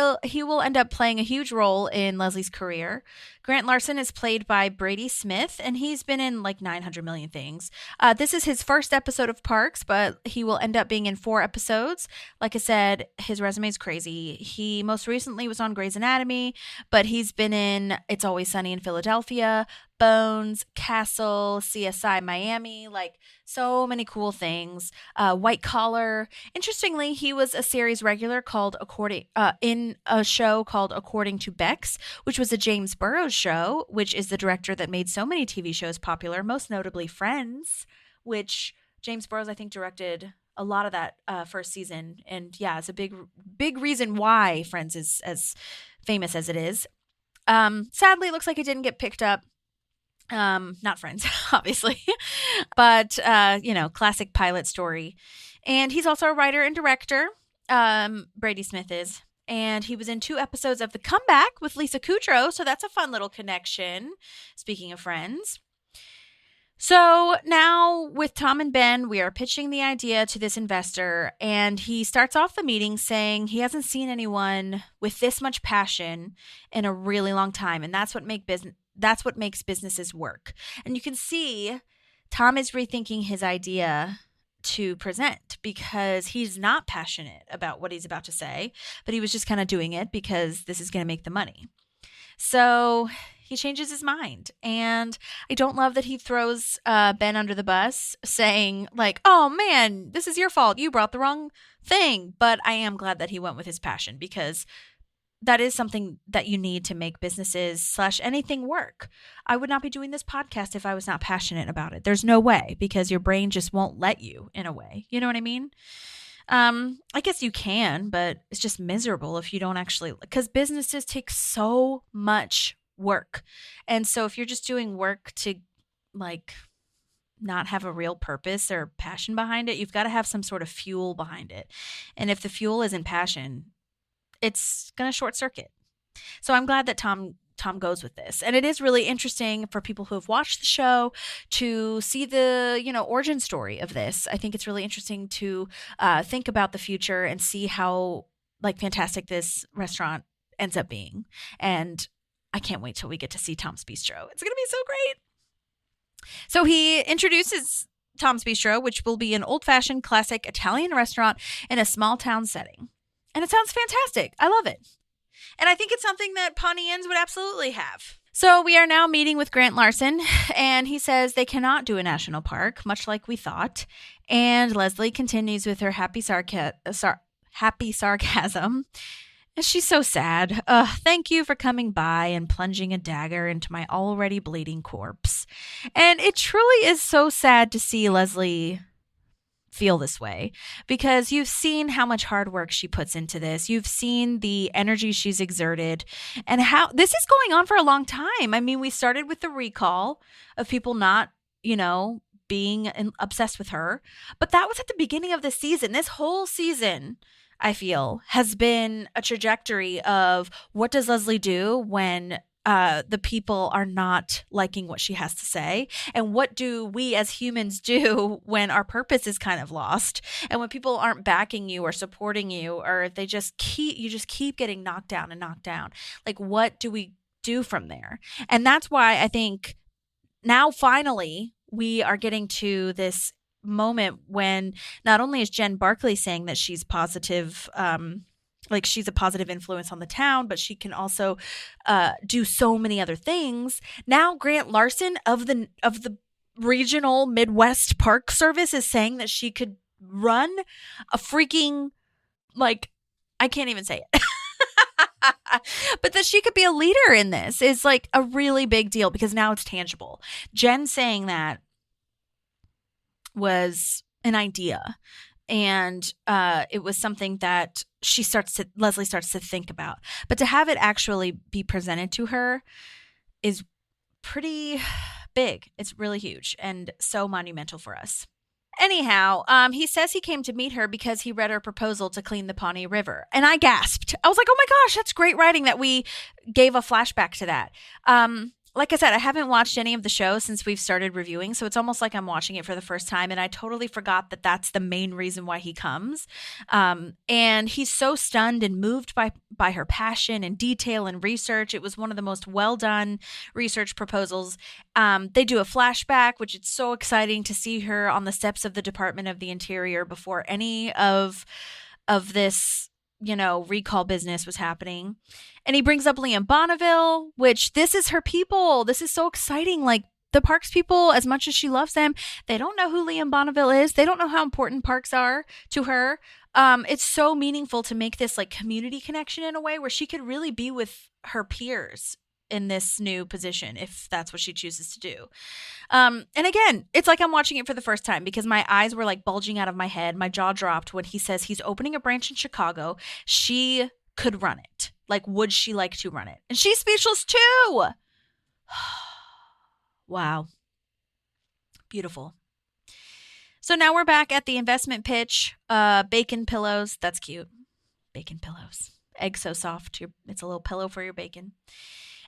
B: will end up playing a huge role in Leslie's career. Grant Larson is played by Brady Smith, and he's been in like 900 million things. This is his first episode of Parks, but he will end up being in 4 episodes. Like I said, his resume is crazy. He most recently was on Grey's Anatomy, but he's been in It's Always Sunny in Philadelphia, Bones, Castle, CSI Miami, like so many cool things. White Collar. Interestingly, he was a series regular in a show called According to Bex, which was a James Burrows show, which is the director that made so many TV shows popular, most notably Friends, which James Burrows, I think, directed a lot of that first season. And yeah, it's a big reason why Friends is as famous as it is. Sadly, it looks like it didn't get picked up. Not Friends, obviously, but, classic pilot story. And he's also a writer and director. Brady Smith is, and he was in 2 episodes of The Comeback with Lisa Kudrow. So that's a fun little connection. Speaking of Friends. So now with Tom and Ben, we are pitching the idea to this investor, and he starts off the meeting saying he hasn't seen anyone with this much passion in a really long time. And that's what makes businesses work. And you can see Tom is rethinking his idea to present, because he's not passionate about what he's about to say, but he was just kind of doing it because this is going to make the money. So he changes his mind. And I don't love that he throws Ben under the bus, saying like, oh man, this is your fault. You brought the wrong thing. But I am glad that he went with his passion, because that is something that you need to make businesses / anything work. I would not be doing this podcast if I was not passionate about it. There's no way, because your brain just won't let you, in a way. You know what I mean? I guess you can, but it's just miserable if you don't actually, because businesses take so much work. And so if you're just doing work to like not have a real purpose or passion behind it, you've got to have some sort of fuel behind it. And if the fuel isn't passion, it's going to short circuit. So I'm glad that Tom goes with this. And it is really interesting for people who have watched the show to see the, origin story of this. I think it's really interesting to think about the future and see how fantastic this restaurant ends up being. And I can't wait till we get to see Tom's Bistro. It's going to be so great. So he introduces Tom's Bistro, which will be an old-fashioned classic Italian restaurant in a small town setting. And it sounds fantastic. I love it. And I think it's something that Pawneans would absolutely have. So we are now meeting with Grant Larson, and he says they cannot do a national park, much like we thought. And Leslie continues with her happy sarcasm. And she's so sad. Thank you for coming by and plunging a dagger into my already bleeding corpse. And it truly is so sad to see Leslie feel this way, because you've seen how much hard work she puts into this. You've seen the energy she's exerted and how this is going on for a long time. I mean, we started with the recall of people not, being obsessed with her, but that was at the beginning of the season. This whole season, I feel, has been a trajectory of what does Leslie do when the people are not liking what she has to say, and what do we as humans do when our purpose is kind of lost, and when people aren't backing you or supporting you, or they just keep getting knocked down and knocked down. Like, what do we do from there? And that's why I think now finally we are getting to this moment when not only is Jen Barkley saying that she's positive, she's a positive influence on the town, but she can also do so many other things. Now Grant Larson of the regional Midwest Park Service is saying that she could run a freaking, I can't even say it. But that she could be a leader in this is a really big deal, because now it's tangible. Jen saying that was an idea. And it was something that Leslie starts to think about. But to have it actually be presented to her is pretty big. It's really huge and so monumental for us. Anyhow, he says he came to meet her because he read her proposal to clean the Pawnee River. And I gasped. I was like, oh my gosh, that's great writing that we gave a flashback to that. Like I said, I haven't watched any of the show since we've started reviewing, so it's almost like I'm watching it for the first time, and I totally forgot that that's the main reason why he comes. And he's so stunned and moved by her passion and detail and research. It was one of the most well-done research proposals. They do a flashback, which it's so exciting to see her on the steps of the Department of the Interior before any of this recall business was happening. And he brings up Liam Bonneville, which this is her people. This is so exciting. The Parks people, as much as she loves them, they don't know who Liam Bonneville is. They don't know how important parks are to her. It's so meaningful to make this community connection in a way where she could really be with her peers in this new position, if that's what she chooses to do. And again, it's like I'm watching it for the first time, because my eyes were bulging out of my head. My jaw dropped when he says he's opening a branch in Chicago. She could run it. Would she like to run it? And she's speechless too. Wow. Beautiful. So now we're back at the investment pitch. Bacon pillows. That's cute. Bacon pillows. Egg so soft. It's a little pillow for your bacon.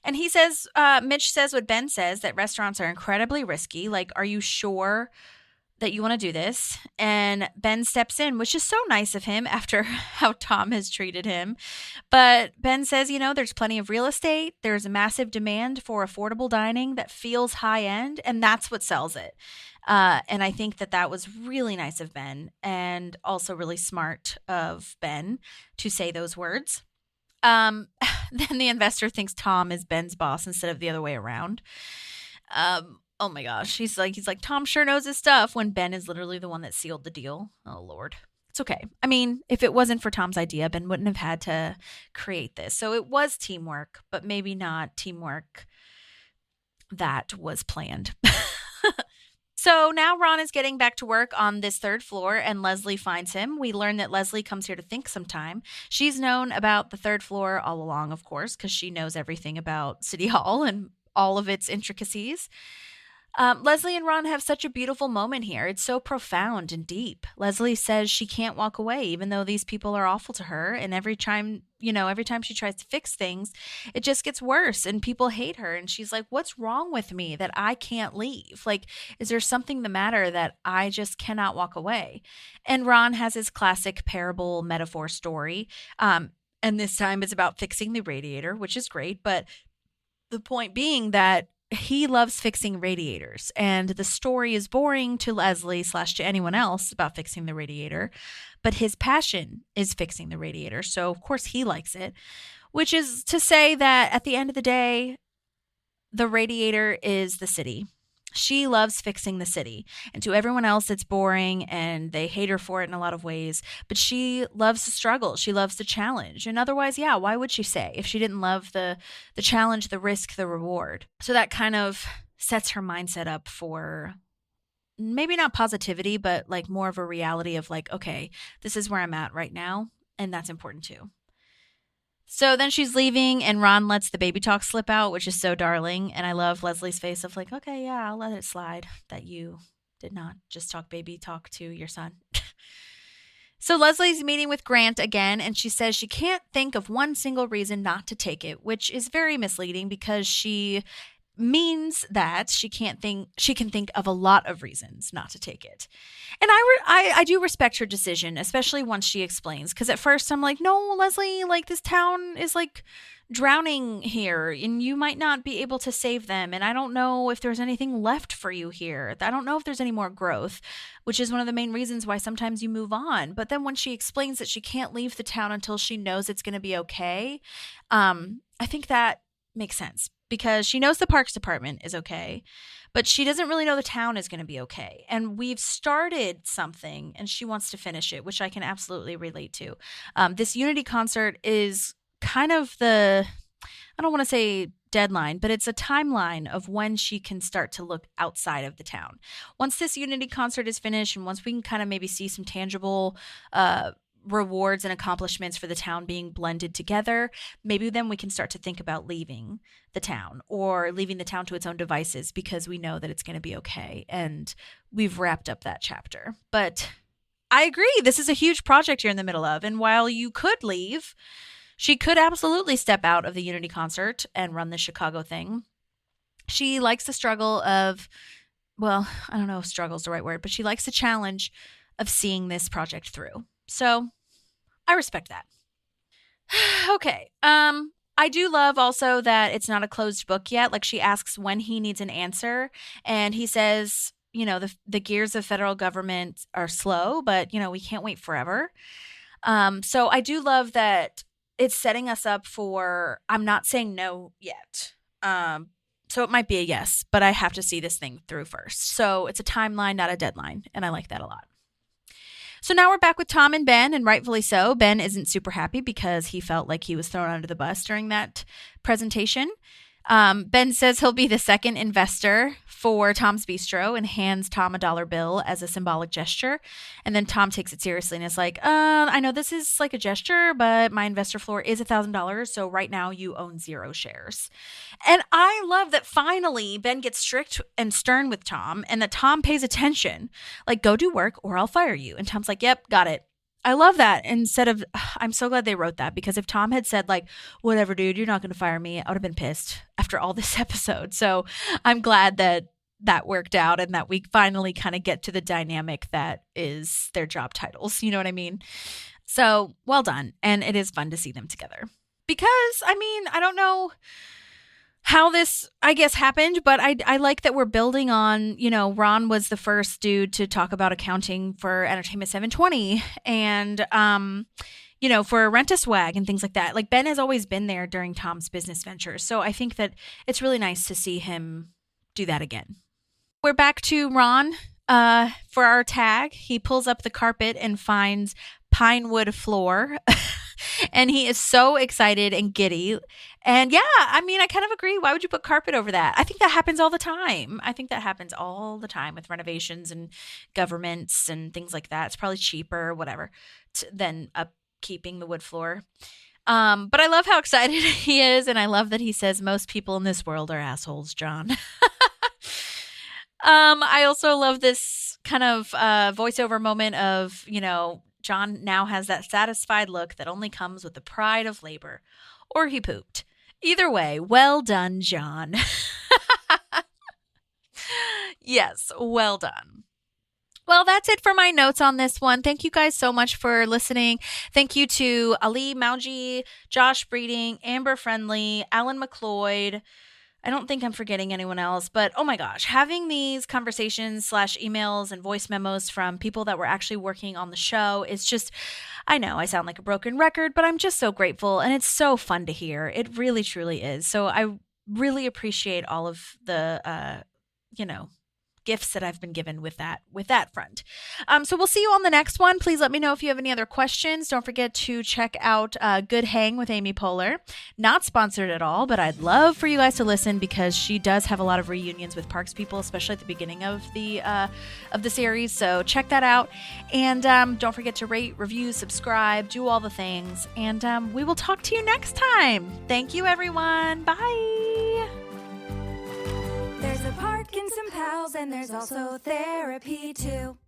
B: And he says, Mitch says what Ben says, that restaurants are incredibly risky. Are you sure that you want to do this? And Ben steps in, which is so nice of him after how Tom has treated him. But Ben says, there's plenty of real estate. There's a massive demand for affordable dining that feels high end, and that's what sells it. And I think that was really nice of Ben, and also really smart of Ben to say those words. Then the investor thinks Tom is Ben's boss instead of the other way around. Oh my gosh. He's like, Tom sure knows his stuff, when Ben is literally the one that sealed the deal. Oh Lord. It's okay. I mean, if it wasn't for Tom's idea, Ben wouldn't have had to create this. So it was teamwork, but maybe not teamwork that was planned. So now Ron is getting back to work on this third floor and Leslie finds him. We learn that Leslie comes here to think sometime. She's known about the third floor all along, of course, because she knows everything about City Hall and all of its intricacies. Leslie and Ron have such a beautiful moment here. It's so profound and deep. Leslie says she can't walk away, even though these people are awful to her. And every time she tries to fix things, it just gets worse and people hate her. And she's like, what's wrong with me that I can't leave? Like, is there something the matter that I just cannot walk away? And Ron has his classic parable metaphor story. And this time it's about fixing the radiator, which is great. But the point being that he loves fixing radiators, and the story is boring to Leslie / to anyone else about fixing the radiator, but his passion is fixing the radiator. So of course he likes it, which is to say that at the end of the day, the radiator is the city. She loves fixing the city, and to everyone else it's boring and they hate her for it in a lot of ways, but she loves the struggle. She loves the challenge. And otherwise, yeah, why would she say if she didn't love the challenge, the risk, the reward? So that kind of sets her mindset up for maybe not positivity, but like more of a reality of like, okay, this is where I'm at right now, and that's important too. So then she's leaving and Ron lets the baby talk slip out, which is so darling. And I love Leslie's face of like, okay, yeah, I'll let it slide that you did not just talk baby talk to your son. So Leslie's meeting with Grant again, and she says she can't think of one single reason not to take it, which is very misleading because she means that she can think of a lot of reasons not to take it. And I do respect her decision, especially once she explains, because at first I'm like, no, Leslie, like this town is like drowning here and you might not be able to save them, and I don't know if there's anything left for you here. I don't know if there's any more growth, which is one of the main reasons why sometimes you move on. But then when she explains that she can't leave the town until she knows it's going to be okay, I think that makes sense. Because she knows the parks department is okay, but she doesn't really know the town is going to be okay. And we've started something and she wants to finish it, which I can absolutely relate to. This Unity concert is kind of I don't want to say deadline, but it's a timeline of when she can start to look outside of the town. Once this Unity concert is finished and once we can kind of maybe see some tangible rewards and accomplishments for the town being blended together, maybe then we can start to think about leaving the town or leaving the town to its own devices because we know that it's going to be okay and we've wrapped up that chapter. But I agree, this is a huge project you're in the middle of, and while you could leave, she could absolutely step out of the Unity concert and run the Chicago thing. She likes the struggle of, well, I don't know if struggle is the right word, but she likes the challenge of seeing this project through. So I respect that. Okay. I do love also that it's not a closed book yet. Like she asks when he needs an answer and he says, the gears of federal government are slow, but we can't wait forever. So I do love that it's setting us up for, I'm not saying no yet. So it might be a yes, but I have to see this thing through first. So it's a timeline, not a deadline. And I like that a lot. So now we're back with Tom and Ben, and rightfully so. Ben isn't super happy because he felt like he was thrown under the bus during that presentation. Ben says he'll be the second investor for Tom's Bistro and hands Tom a dollar bill as a symbolic gesture. And then Tom takes it seriously and is like, I know this is like a gesture, but my investor floor is $1,000. So right now you own 0 shares. And I love that finally Ben gets strict and stern with Tom and that Tom pays attention. Like, go do work or I'll fire you. And Tom's like, yep, got it. I love that. Instead of, I'm so glad they wrote that, because if Tom had said like, whatever, dude, you're not going to fire me, I would have been pissed after all this episode. So I'm glad that that worked out and that we finally kind of get to the dynamic that is their job titles. You know what I mean? So well done. And it is fun to see them together because, I don't know how this, I guess, happened, but I like that we're building on, Ron was the first dude to talk about accounting for Entertainment 720 and, for Rent-A-Swag and things like that. Like Ben has always been there during Tom's business ventures. So I think that it's really nice to see him do that again. We're back to Ron for our tag, he pulls up the carpet and finds pine wood floor. And he is so excited and giddy. And yeah, I mean, I kind of agree. Why would you put carpet over that? I think that happens all the time. I think that happens all the time with renovations and governments and things like that. It's probably cheaper, whatever, than upkeeping the wood floor. But I love how excited he is. And I love that he says most people in this world are assholes, John. I also love this kind of voiceover moment of, John now has that satisfied look that only comes with the pride of labor. Or he pooped. Either way, well done, John. Yes, well done. Well, that's it for my notes on this one. Thank you guys so much for listening. Thank you to Ali Mauji, Josh Breeding, Amber Friendly, Alan McLeod. I don't think I'm forgetting anyone else, but oh my gosh, having these conversations / emails and voice memos from people that were actually working on the show is just, I know I sound like a broken record, but I'm just so grateful and it's so fun to hear. It really, truly is. So I really appreciate all of the, gifts that I've been given with that front. So we'll see you on the next one. Please let me know if you have any other questions. Don't forget to check out Good Hang with Amy Poehler. Not sponsored at all, but I'd love for you guys to listen because she does have a lot of reunions with Parks people, especially at the beginning of the series. So check that out. And don't forget to rate, review, subscribe, do all the things. And we will talk to you next time. Thank you, everyone. Bye.
A: There's a Park and some pals, and there's also therapy too.